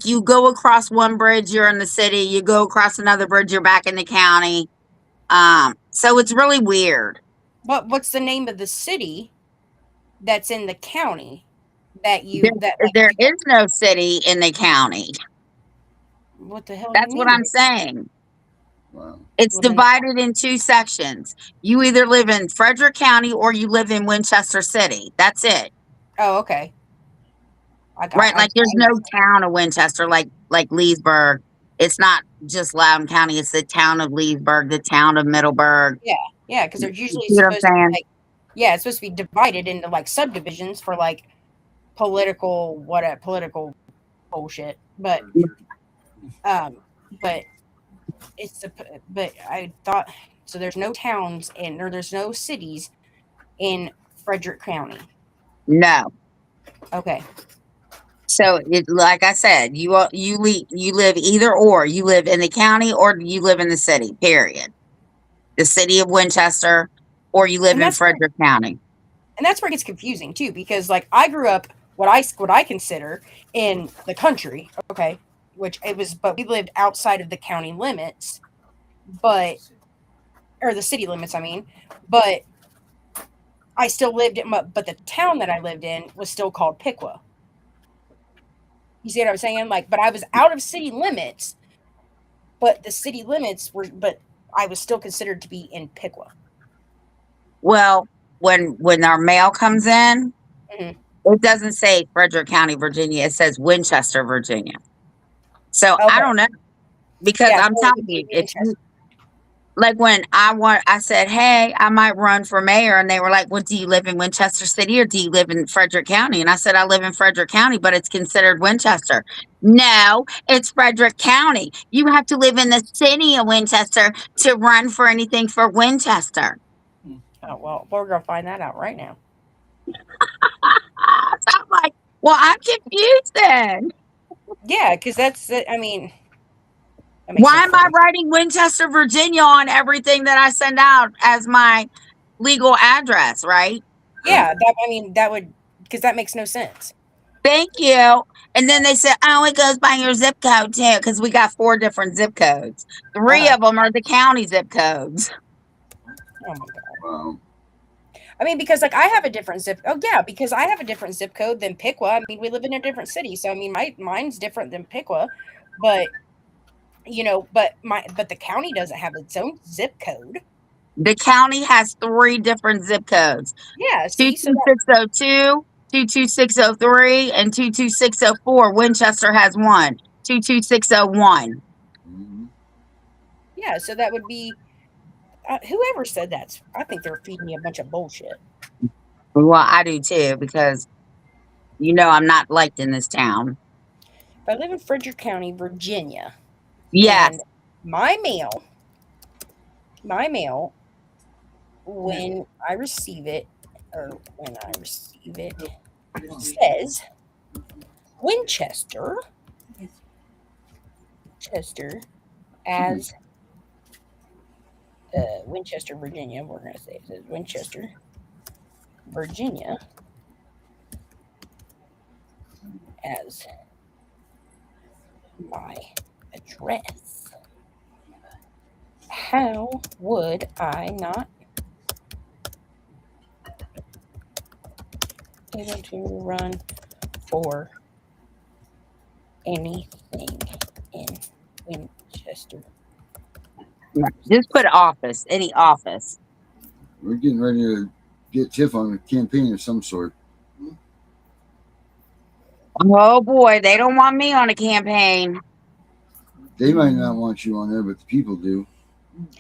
you go across one bridge, you're in the city. You go across another bridge, you're back in the county. So it's really weird. But what's the name of the city that's in the county that there is no city in the county? What the hell? That's what I'm saying. Wow. It's divided in two sections. You either live in Frederick County or you live in Winchester City. That's it. Oh, okay. Right, like there's no town of Winchester, like Leesburg. It's not just Loudoun County. It's the town of Leesburg, the town of Middleburg. Yeah, because they're usually supposed to be it's supposed to be divided into like subdivisions for like political bullshit. But but I thought so. There's no towns there's no cities in Frederick County. No. Okay. So, like I said, you live either or. You live in the county or you live in the city, period. The city of Winchester, or you live in Frederick County. And that's where it gets confusing, too, because, like, I grew up what I consider in the country, okay, but we lived outside of the county limits, or the city limits, I mean, but I still lived but the town that I lived in was still called Piqua. You see what I'm saying? Like, but I was out of city limits, but the city limits but I was still considered to be in Piqua. Well, when our mail comes in, it doesn't say Frederick County, Virginia. It says Winchester, Virginia. So I don't know, because I'm telling you, if you, like when I said, hey, I might run for mayor. And they were like, well, do you live in Winchester City or do you live in Frederick County? And I said, I live in Frederick County, but it's considered Winchester. No, it's Frederick County. You have to live in the city of Winchester to run for anything for Winchester. Oh, well, we're going to find that out right now. So I'm like, well, I'm confused then. Yeah, because that's, I mean... Why am I writing Winchester, Virginia on everything that I send out as my legal address, right? Yeah, that would, because that makes no sense. Thank you. And then they said, oh, it goes by your zip code too, because we got 4 different zip codes. 3 of them are the county zip codes. Oh my god. Wow. I mean, because like I have a different zip. Oh yeah, because I have a different zip code than Piqua. I mean, we live in a different city, so I mean, mine's different than Piqua, but but the county doesn't have its own zip code. The county has 3 different zip codes. Yeah, see, so 22602, 22603, and 22604. Winchester has 1. 22601. Mm-hmm. yeah, so that would be whoever said that. I think they're feeding me a bunch of bullshit. Well, I do too, because I'm not liked in this town. I live in Frederick County, Virginia. Yes. And my mail, when I receive it, says Winchester as Winchester, Virginia. We're going to say it says Winchester, Virginia as my address. How would I not be able to run for anything in Winchester? Just put office, any office. We're getting ready to get Tiff on a campaign of some sort. Oh boy, they don't want me on a campaign. They might not want you on there, but the people do.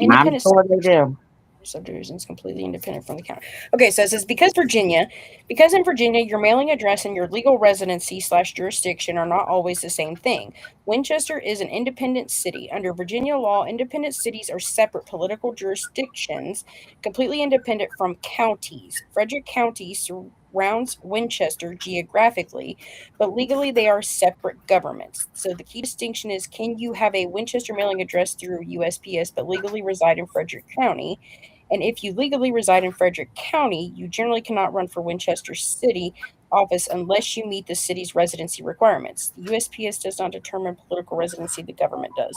I'm sure they do. Subdivisions completely independent from the county. Okay, so it says because in Virginia, your mailing address and your legal residency / jurisdiction are not always the same thing. Winchester is an independent city. Under Virginia law, independent cities are separate political jurisdictions, completely independent from counties. Frederick County surrounds Winchester geographically, but legally they are separate governments. So the key distinction is, can you have a Winchester mailing address through USPS but legally reside in Frederick County? And if you legally reside in Frederick County, you generally cannot run for Winchester City office unless you meet the city's residency requirements. The USPS does not determine political residency, the government does.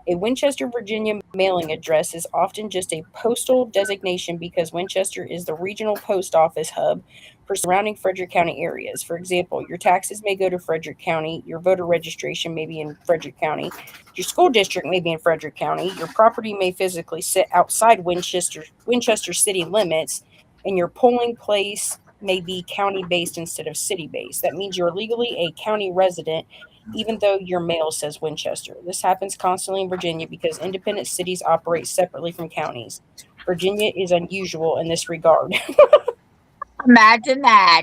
A Winchester, Virginia mailing address is often just a postal designation because Winchester is the regional post office hub for surrounding Frederick County areas. For example, your taxes may go to Frederick County, your voter registration may be in Frederick County, your school district may be in Frederick County, your property may physically sit outside Winchester city limits, and your polling place may be county-based instead of city-based. That means you're legally a county resident, even though your mail says Winchester. This happens constantly in Virginia because independent cities operate separately from counties. Virginia is unusual in this regard. Imagine that.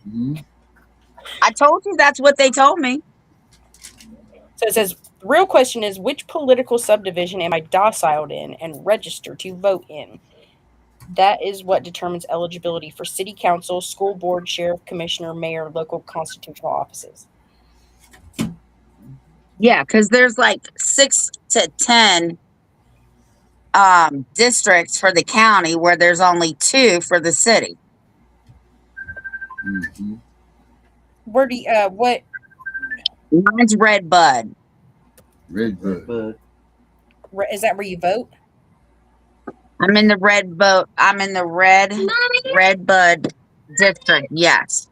Mm-hmm. I told you that's what they told me. So it says, the real question is, which political subdivision am I dociled in and registered to vote in? That is what determines eligibility for city council, school board, sheriff, commissioner, mayor, local constitutional offices. Yeah, because there's like 6 to 10 districts for the county where there's only 2 for the city. Mm-hmm. Where do you, what? Mine's Red Bud. Red Bud. Is that where you vote? I'm in the red boat. I'm in the red Bud district. Yes.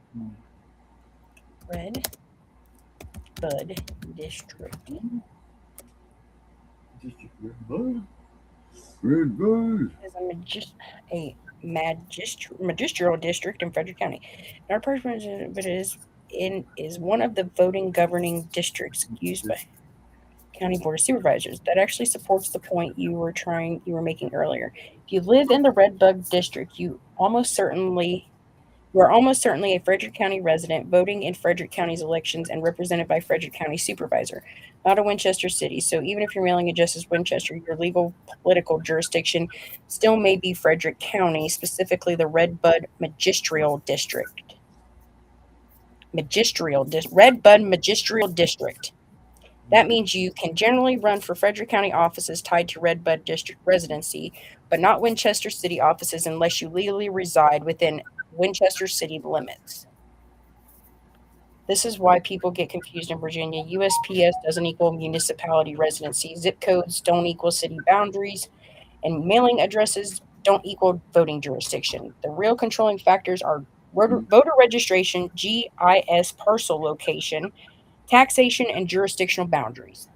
Red Bud district. Red Bud. Is a magisterial district in Frederick County. Our person is one of the voting governing districts used by County Board of Supervisors. That actually supports the point you were making earlier. If you live in the Red Bug district, you are almost certainly a Frederick County resident, voting in Frederick County's elections and represented by Frederick County Supervisor, not a Winchester city. So even if your mailing address is Winchester, your legal political jurisdiction still may be Frederick County, specifically the Red Bud Magisterial District. Red Bud Magisterial District. That means you can generally run for Frederick County offices tied to Red Bud District residency, but not Winchester City offices unless you legally reside within Winchester City limits. This is why people get confused in Virginia. USPS doesn't equal municipality residency. Zip codes don't equal city boundaries. And mailing addresses don't equal voting jurisdiction. The real controlling factors are voter registration, GIS parcel location, taxation, and jurisdictional boundaries.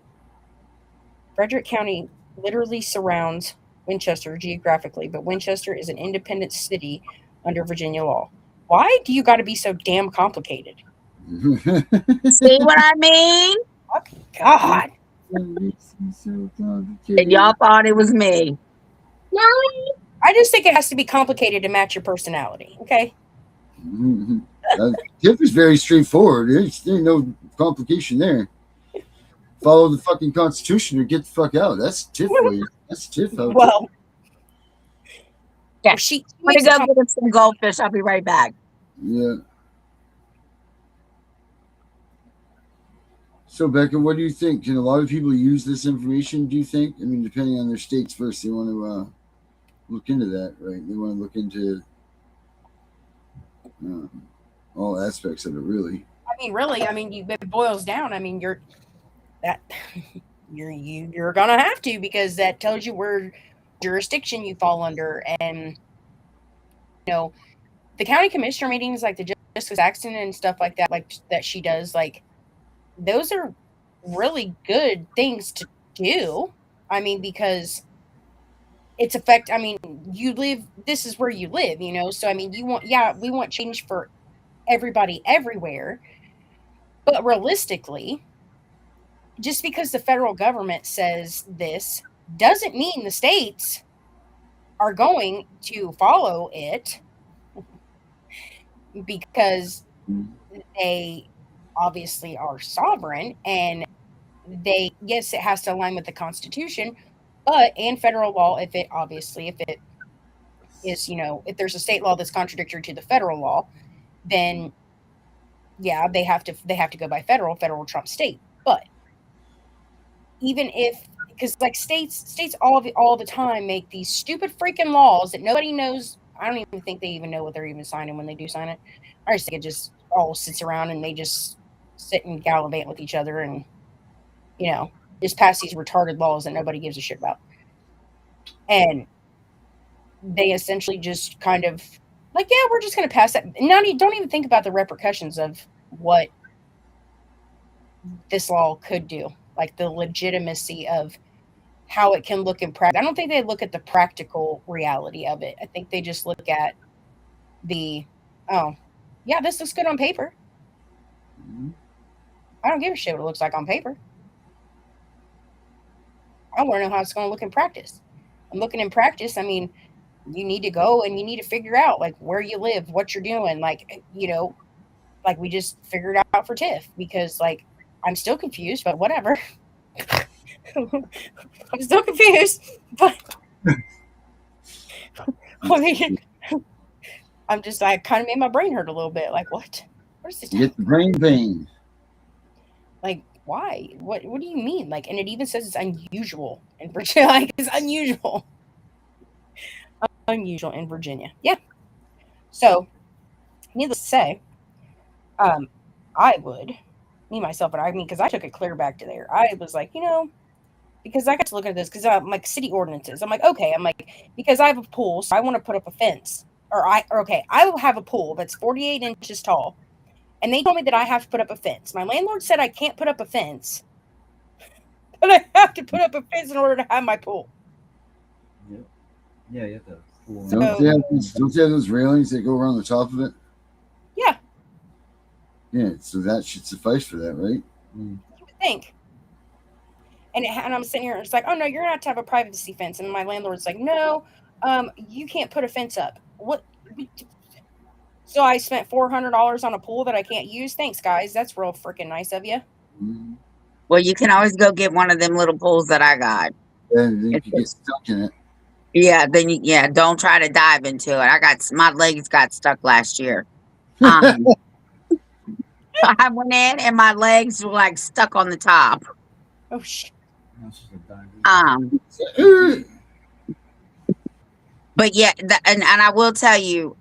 Frederick County literally surrounds Winchester geographically, but Winchester is an independent city under Virginia law. Why do you got to be so damn complicated? See what I mean? God. And y'all thought it was me. No. I just think it has to be complicated to match your personality. Okay. Tiff is very straightforward. There's no complication there. Follow the fucking Constitution or get the fuck out. That's Tiff for you. That's Tiff. Well, yeah. She I'm gonna go get some goldfish. I'll be right back. Yeah. So, Becca, what do you think? Can a lot of people use this information, do you think? I mean, depending on their states first, they want to look into that, right? They want to look into all aspects of it, really. I mean, really, it boils down. I mean, you're gonna have to, because that tells you where jurisdiction you fall under. And the county commissioner meetings, like the Justice Saxon and stuff like that she does, like, those are really good things to do. I mean, because it's this is where you live, so I mean, we want change for everybody everywhere, but realistically, just because the federal government says this doesn't mean the states are going to follow it, because they obviously are sovereign, and yes, it has to align with the Constitution, and federal law, if it is, if there's a state law that's contradictory to the federal law, then yeah, they have to go by federal trumps state. But even if, because like states all the time make these stupid freaking laws that nobody knows. I don't even think they even know what they're even signing when they do sign it. I just think it just all sits around and they just sit and gallivant with each other and just pass these retarded laws that nobody gives a shit about. And they essentially just kind of like, yeah, we're just going to pass that. Now you don't even think about the repercussions of what this law could do, like the legitimacy of how it can look in practice. I don't think they look at the practical reality of it. I think they just look at this looks good on paper. I don't give a shit what it looks like on paper. I want to know how it's going to look in practice. I'm looking in practice. I mean, you need to go and you need to figure out like where you live, what you're doing. Like, like we just figured out for Tiff, because like, I'm still confused, but whatever. I'm still confused, but I mean, I'm just like, kind of made my brain hurt a little bit. Like, what is this? Get the brain pain. Like, why? What do you mean? Like, and it even says it's unusual in Virginia. Like, it's unusual. Unusual in Virginia. Yeah. So, needless to say, I would, me, myself, and I mean, because I took it clear back to there. I was like, because I got to look at this, because I'm like, city ordinances. I'm like, okay. I'm like, because I have a pool, so I want to put up a fence. I will have a pool that's 48 inches tall. And they told me that I have to put up a fence. My landlord said I can't put up a fence, but I have to put up a fence in order to have my pool. Yep. Yeah, you have to. Don't they have those railings that go around the top of it? Yeah. Yeah, so that should suffice for that, right? You would think. And I'm sitting here, and it's like, oh no, you're gonna have to have a privacy fence. And my landlord's like, no, you can't put a fence up. What? So I spent $400 on a pool that I can't use. Thanks, guys. That's real freaking nice of you. Well, you can always go get one of them little pools that I got. And then you can get stuck in it. Yeah, don't try to dive into it. My legs got stuck last year. I went in and my legs were like stuck on the top. Oh shit. But yeah, and I will tell you,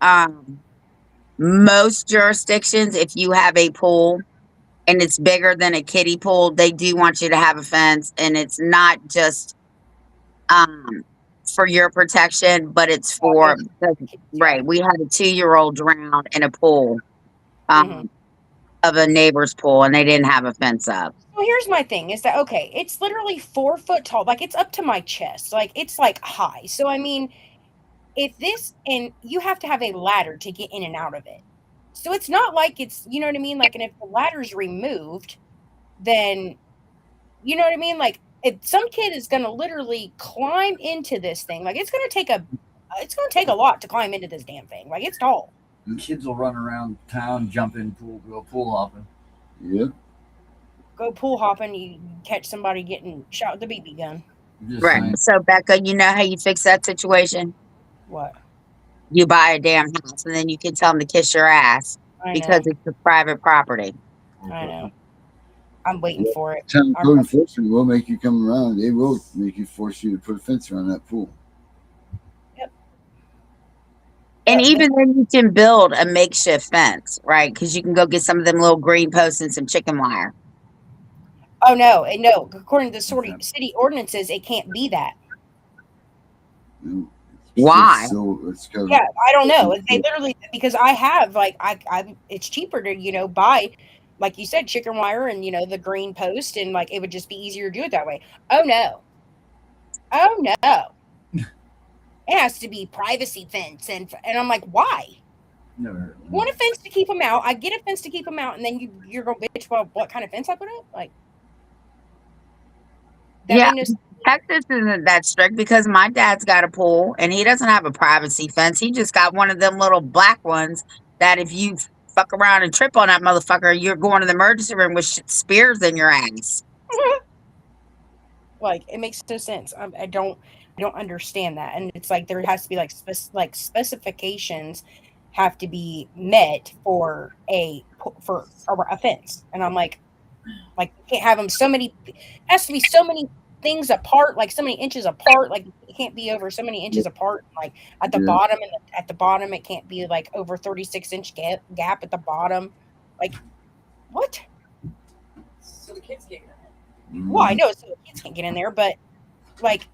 most jurisdictions, if you have a pool and it's bigger than a kiddie pool, they do want you to have a fence, and it's not just um for your protection, but it's for because, right. We had a 2-year-old drown in a pool Hmm. um of a neighbor's pool, and they didn't have a fence up. Well, here's my thing is that okay, it's literally 4 foot tall, like it's up to my chest, like it's like high. So I mean, if this and you have to have a ladder to get in and out of it. So it's not like it's you know what I mean? Like and if the ladder's removed, then you know what I mean? Like if some kid is gonna literally climb into this thing, like it's gonna take a lot to climb into this damn thing. Like it's tall. Kids will run around town, jump in pool, go pool hopping. Yep. Go pool hopping, you catch somebody getting shot with a BB gun. Just Right. saying. So Becca, you know how you fix that situation? What? You buy a damn house, and then you can tell them to kiss your ass I because know. it's a private property. I know. I'm waiting for it. Town I'm- code enforcement will make you come around. They will make you force you to put a fence around that pool. And Yeah, even then, you can build a makeshift fence, right? Because you can go get some of them little green posts and some chicken wire. Oh no, no. According to the city ordinances, it can't be that. You know, Why? So it's covered. Yeah, I don't know. They literally because I have like I it's cheaper to buy like you said chicken wire and the green post and like it would just be easier to do it that way. Oh no. Oh no. It has to be privacy fence and I'm like why? Never heard. You want a fence to keep them out? I get a fence to keep them out, and then you're gonna bitch about what kind of fence I put up? Like that Yeah, made no Texas isn't that strict because my dad's got a pool and he doesn't have a privacy fence. He just got one of them little black ones that if you fuck around and trip on that motherfucker, you're going to the emergency room with spears in your ass. like it makes no sense. I don't understand that, and it's like there has to be like specifications have to be met for a fence, and I'm like you can't have them so many. It has to be so many things apart, like so many inches apart. Like it can't be over so many inches apart. Like at the Yeah. bottom, and at the bottom, it can't be like over 36-inch gap at the bottom. Like what? So the kids can't get Well, I know so the kids can't get in there, but like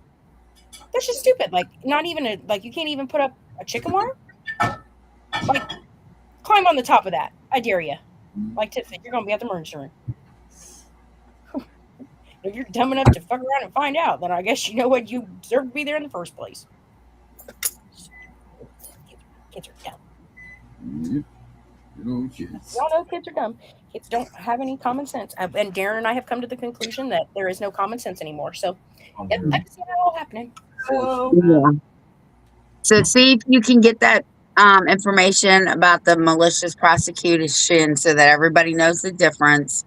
that's just stupid. Like not even you can't even put up a chicken wire. Like climb on the top of that. I dare you. Like Tiff said, you're gonna be at the emergency room. If you're dumb enough to fuck around and find out, then I guess you know what you deserve to be there in the first place. Kids are dumb. Yep. Good old kids. Y'all know kids are dumb. Kids don't have any common sense. And Darren and I have come to the conclusion that there is no common sense anymore. So, yep, I can see that all happening. Yeah. So see if you can get that information about the malicious prosecution so that everybody knows the difference.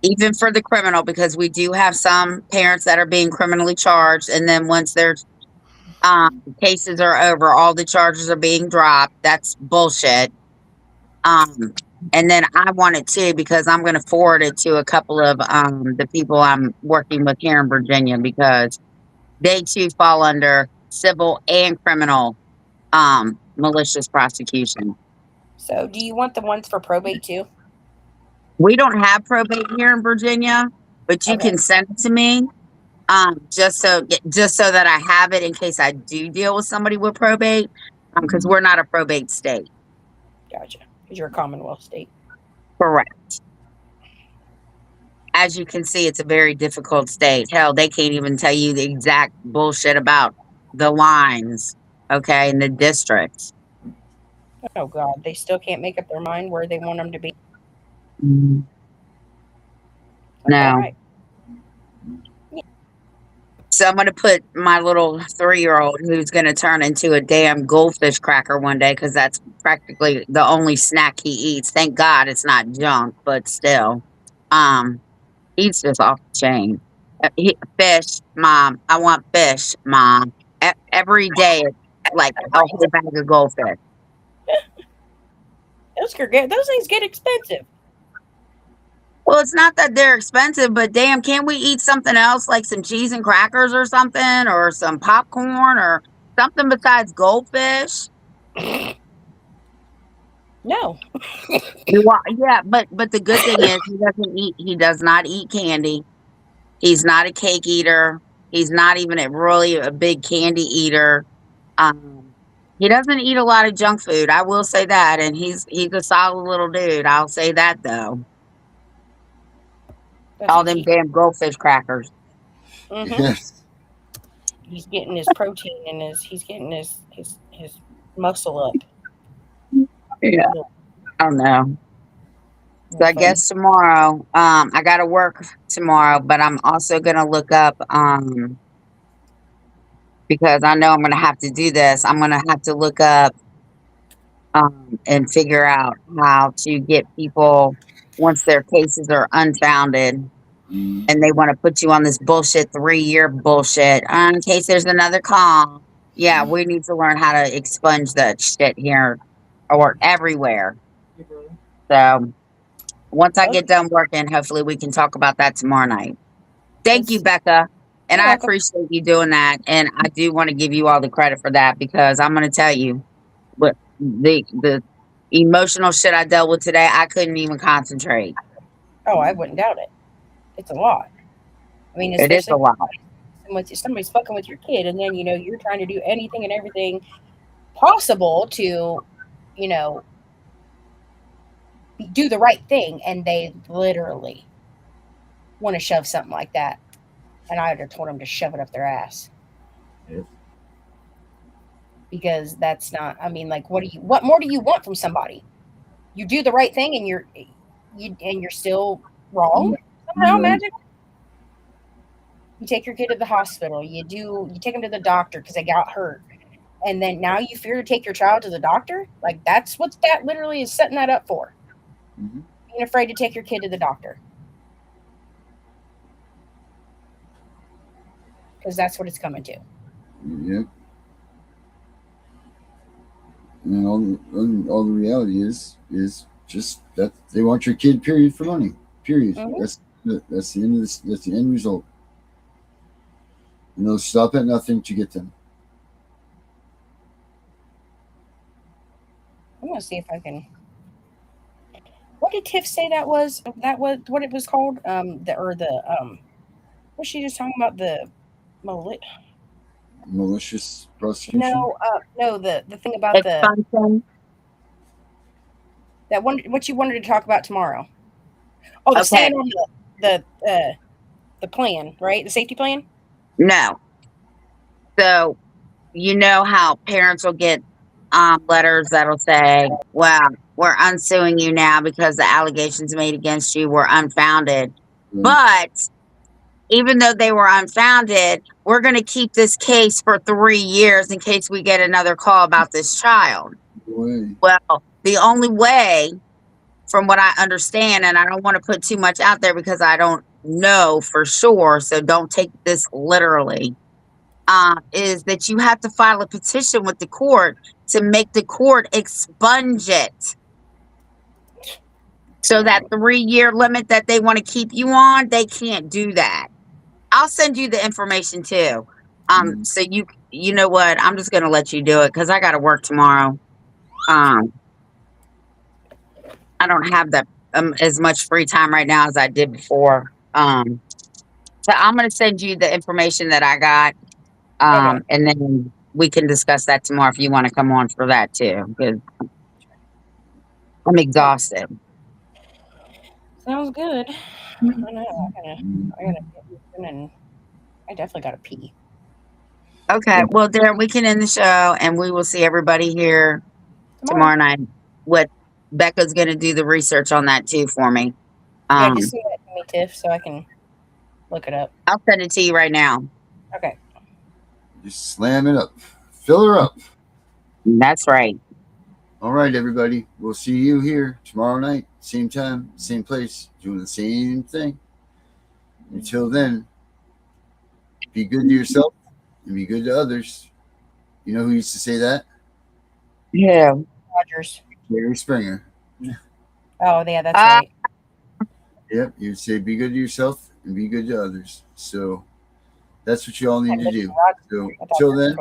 Even for the criminal, because we do have some parents that are being criminally charged, and then once their cases are over, all the charges are being dropped. That's bullshit. And then I want it too because I'm going to forward it to a couple of the people I'm working with here in Virginia because they too fall under civil and criminal malicious prosecution. So, do you want the ones for probate too? We don't have probate here in Virginia, but you Okay. can send it to me just so that I have it in case I do deal with somebody with probate because we're not a probate state. Gotcha. Because you're a Commonwealth state. Correct. As you can see, it's a very difficult state. Hell, they can't even tell you the exact bullshit about the lines, okay, in the districts. Oh God, they still can't make up their mind where they want them to be. No. Right. So I'm going to put my little 3-year-old who's going to turn into a damn goldfish cracker one day because that's practically the only snack he eats. Thank God it's not junk, but still. He's just off the chain. Fish, Mom. I want fish, Mom. Every day, it's like a whole bag of goldfish. Those things get expensive. Well, it's not that they're expensive, but damn, can't we eat something else like some cheese and crackers or something or some popcorn or something besides goldfish? No. Yeah, but the good thing is he does not eat candy. He's not a cake eater. He's not even really a big candy eater. Um, he doesn't eat a lot of junk food. I will say that, and he's a solid little dude. I'll say that though. That's All a them key. damn goldfish crackers. Mm-hmm. Yes. He's getting his protein and he's getting his muscle up. Yeah. Little- I don't know. So little I funny. guess tomorrow, I gotta work tomorrow, but I'm also gonna look up, because I know I'm gonna have to do this. I'm gonna have to look up, and figure out how to get people once their cases are unfounded Mm, and they want to put you on this bullshit 3-year bullshit in case there's another call. Yeah, we need to learn how to expunge that shit here or everywhere. Your brother. So once I Okay. get done working, hopefully we can talk about that tomorrow night. Thank you, Becca. And You're I welcome. appreciate you doing that. And I do want to give you all the credit for that because I'm going to tell you what the emotional shit I dealt with today, I couldn't even concentrate. Oh, I wouldn't doubt it. It's a lot. I mean, It is especially a lot. when somebody's fucking with your kid, and then you're trying to do anything and everything possible to, you know, do the right thing, and they literally want to shove something like that. And I would have told them to shove it up their ass Yep. because that's not. I mean, like, what more do you want from somebody? You do the right thing, and you're still wrong somehow. Right. Magic. You take your kid to the hospital. You take them to the doctor because they got hurt, and then now you fear to take your child to the doctor. Like that's what that literally is setting that up for. Mhm. Being afraid to take your kid to the doctor because that's what it's coming to. Yep. And all the reality is just that they want your kid. Period for money. Period. Mhm. That's the end of this. That's the end result. And they'll stop at nothing to get them. I'm gonna see if I can. What did Tiff say that was? That was what it was called? Was she just talking about the mali- Malicious prosecution. no, the thing about the Expunction. that one what you wanted to talk about tomorrow. Oh, the Okay. staying on the plan, right? The safety plan. No. So you know how parents will get letters that'll say, well, we're unsuing you now because the allegations made against you were unfounded. Right. But even though they were unfounded, we're going to keep this case for 3 years in case we get another call about this child. Way. Well, the only way, from what I understand, and I don't want to put too much out there because I don't know for sure, so don't take this literally, is that you have to file a petition with the court to make the court expunge it. So that 3-year limit that they want to keep you on, they can't do that. I'll send you the information too. So you know what? I'm just gonna let you do it because I got to work tomorrow. I don't have that as much free time right now as I did before. So I'm gonna send you the information that I got, Okay. and then we can discuss that tomorrow if you want to come on for that too. Because I'm exhausted. Sounds good. I know. I gotta get moving and I definitely gotta pee. Okay, well, Darren, we can end the show, and we will see everybody here tomorrow night. What Becca's gonna do the research on that too for me. Yeah, just send that to me, Tiff, so I can look it up. I'll send it to you right now. Okay. Just slam it up. Fill her up. That's right. All right, everybody. We'll see you here tomorrow night, same time, same place, doing the same thing. Until then, be good to yourself and be good to others. You know who used to say that? Yeah. Rogers. Jerry Springer. Oh, yeah, that's right. Yep, you'd say be good to yourself and be good to others. So that's what you all need to do. So until then,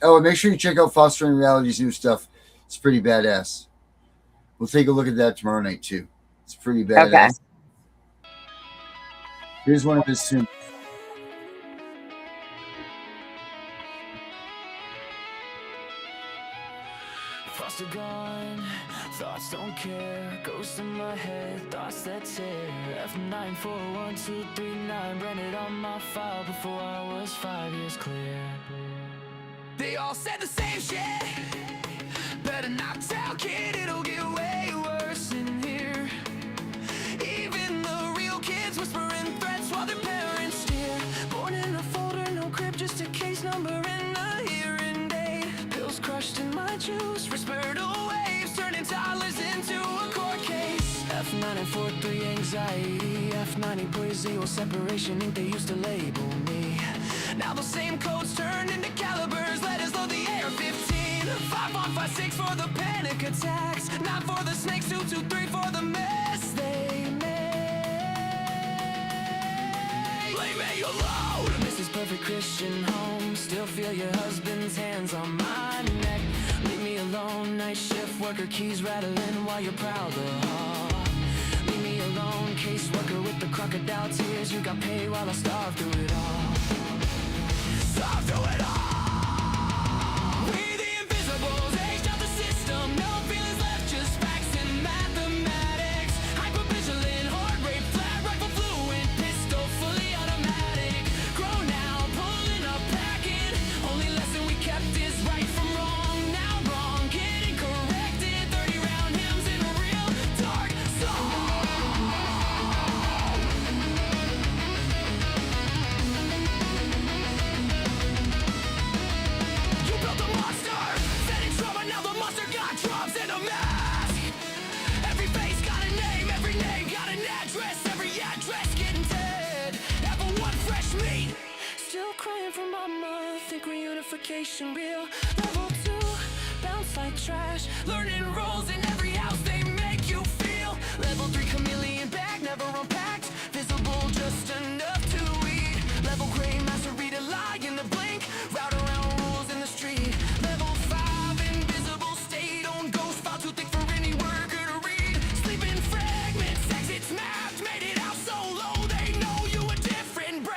Oh, and make sure you check out Fostering Reality's new stuff. It's pretty badass. We'll take a look at that tomorrow night too. It's pretty badass. Okay. Here's one of his soon. Thoughts are gone, thoughts don't care. Ghosts in my head, thoughts that tear. F94123 branded on my file before I was 5 years clear. They all said the same shit. Better not tell, kid, it'll get way worse in here. Even the real kids whispering threats while their parents steer. Born in a folder, no crib, just a case number and a hearing date. Pills crushed in my juice, respiratory waves turning toddlers into a court case. F9 and 43 anxiety, F90 poesia, separation ink they used to label me. Now those same codes turned into calibers, letters load the AR-15. 5156 for the panic attacks, not for the snakes, 223 for the mess they made. Leave me alone. This is perfect Christian home, still feel your husband's hands on my neck. Leave me alone, night shift worker, keys rattling while you're proud of her. Leave me alone, caseworker with the crocodile tears. You got paid while I starved through it all. Starved through it all. We the invisibles, aged out the system. No feelings left, just facts and mathematics. Hypervigilant, heart rate, flat rifle, fluent, pistol, fully automatic. Grown now, pulling up, packing. Only lesson we kept is right from wrong. Now wrong, getting corrected. 30-round hymns in a real dark song. You built a monster, set in trauma, now the monster got drums and a mask. Every face got a name got an address, every address getting dead. Everyone fresh meat, still crying for mama, think reunification real. Level 2, bounce like trash, learning roles in every house they make you feel. Level 3, chameleon bag, never unpacked, visible just enough to eat. Level gray, master read a lie in the blink, route around rules in the street. Level 5, invisible state, on ghost file too thick for any worker to read. Sleeping fragments, exits mapped, made it out so low they know you a different breed.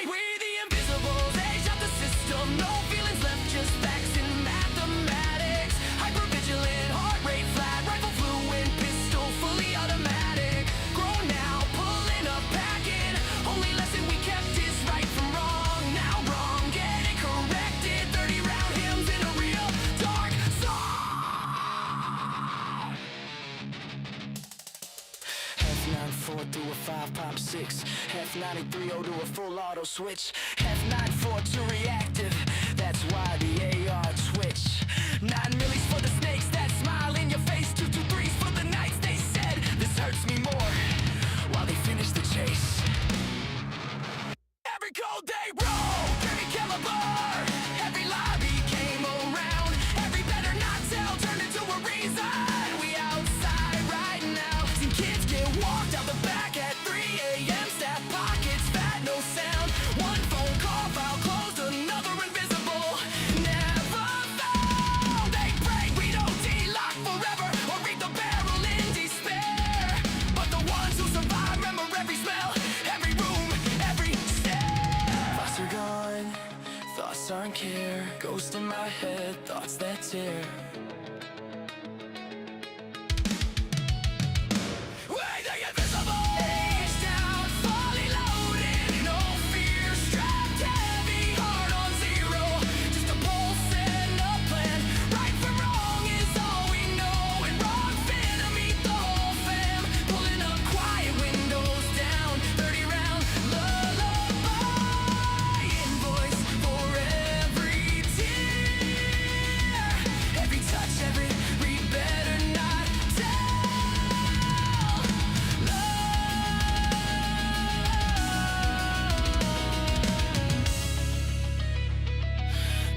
We the invisibles, age of the system, no feelings left, just facts and mathematics. Hypervigilant, heart rate flat, rifle fluent, pistol fully automatic. Grown now, pulling up, packing. Only lesson we kept is right from wrong. Now wrong, getting corrected. 30-round hymns in a real dark song. F94 through a 5 pop 6. F93 to a full auto switch. F94 to reactive. That's why the AR twitch. 9 millis for the snakes that smile in your face. 223s for the nights they said this hurts me more. While they finish the chase. Every code they wrote, every caliber, every lie became around. Every better not tell turned into a reason. We outside right now. Seen kids get walked out the back at 3 a.m. Staff pockets fat, no sound. One phone call, file closed, another invisible. Never found. They pray we don't de-lock forever or read the barrel in despair. But the ones who survive remember every smell, every room, every stare. Thoughts are gone, thoughts aren't care. Ghost in my head, thoughts that tear. We're the invisible. Aged out, fully loaded. No fear, strapped heavy, heart on zero. Just a pulse and a plan. Right from wrong is all we know. And wrong finna meet the whole fam. Pulling up quiet, windows down. 30-round lullaby. Invoice for every tear. Every touch, every read, better not tell.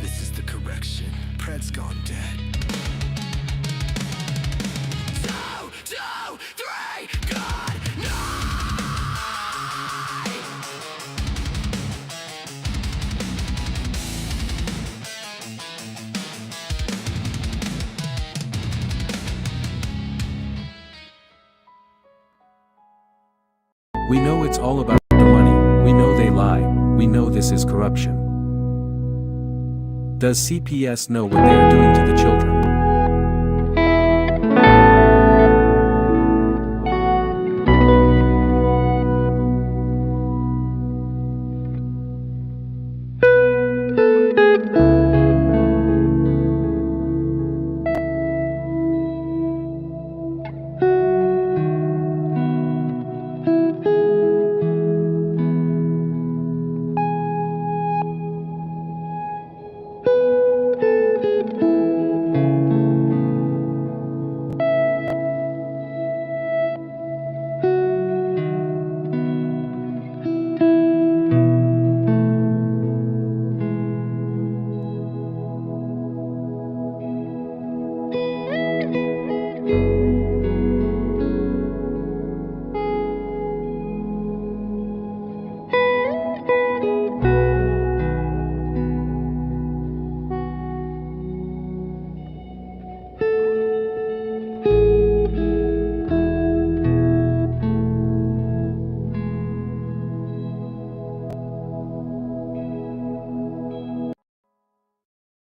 This is the correction. Pred's gone dead. 2, 2, 3, good night. We know it's all about the money, we know they lie, we know this is corruption. Does CPS know what they are doing to the children?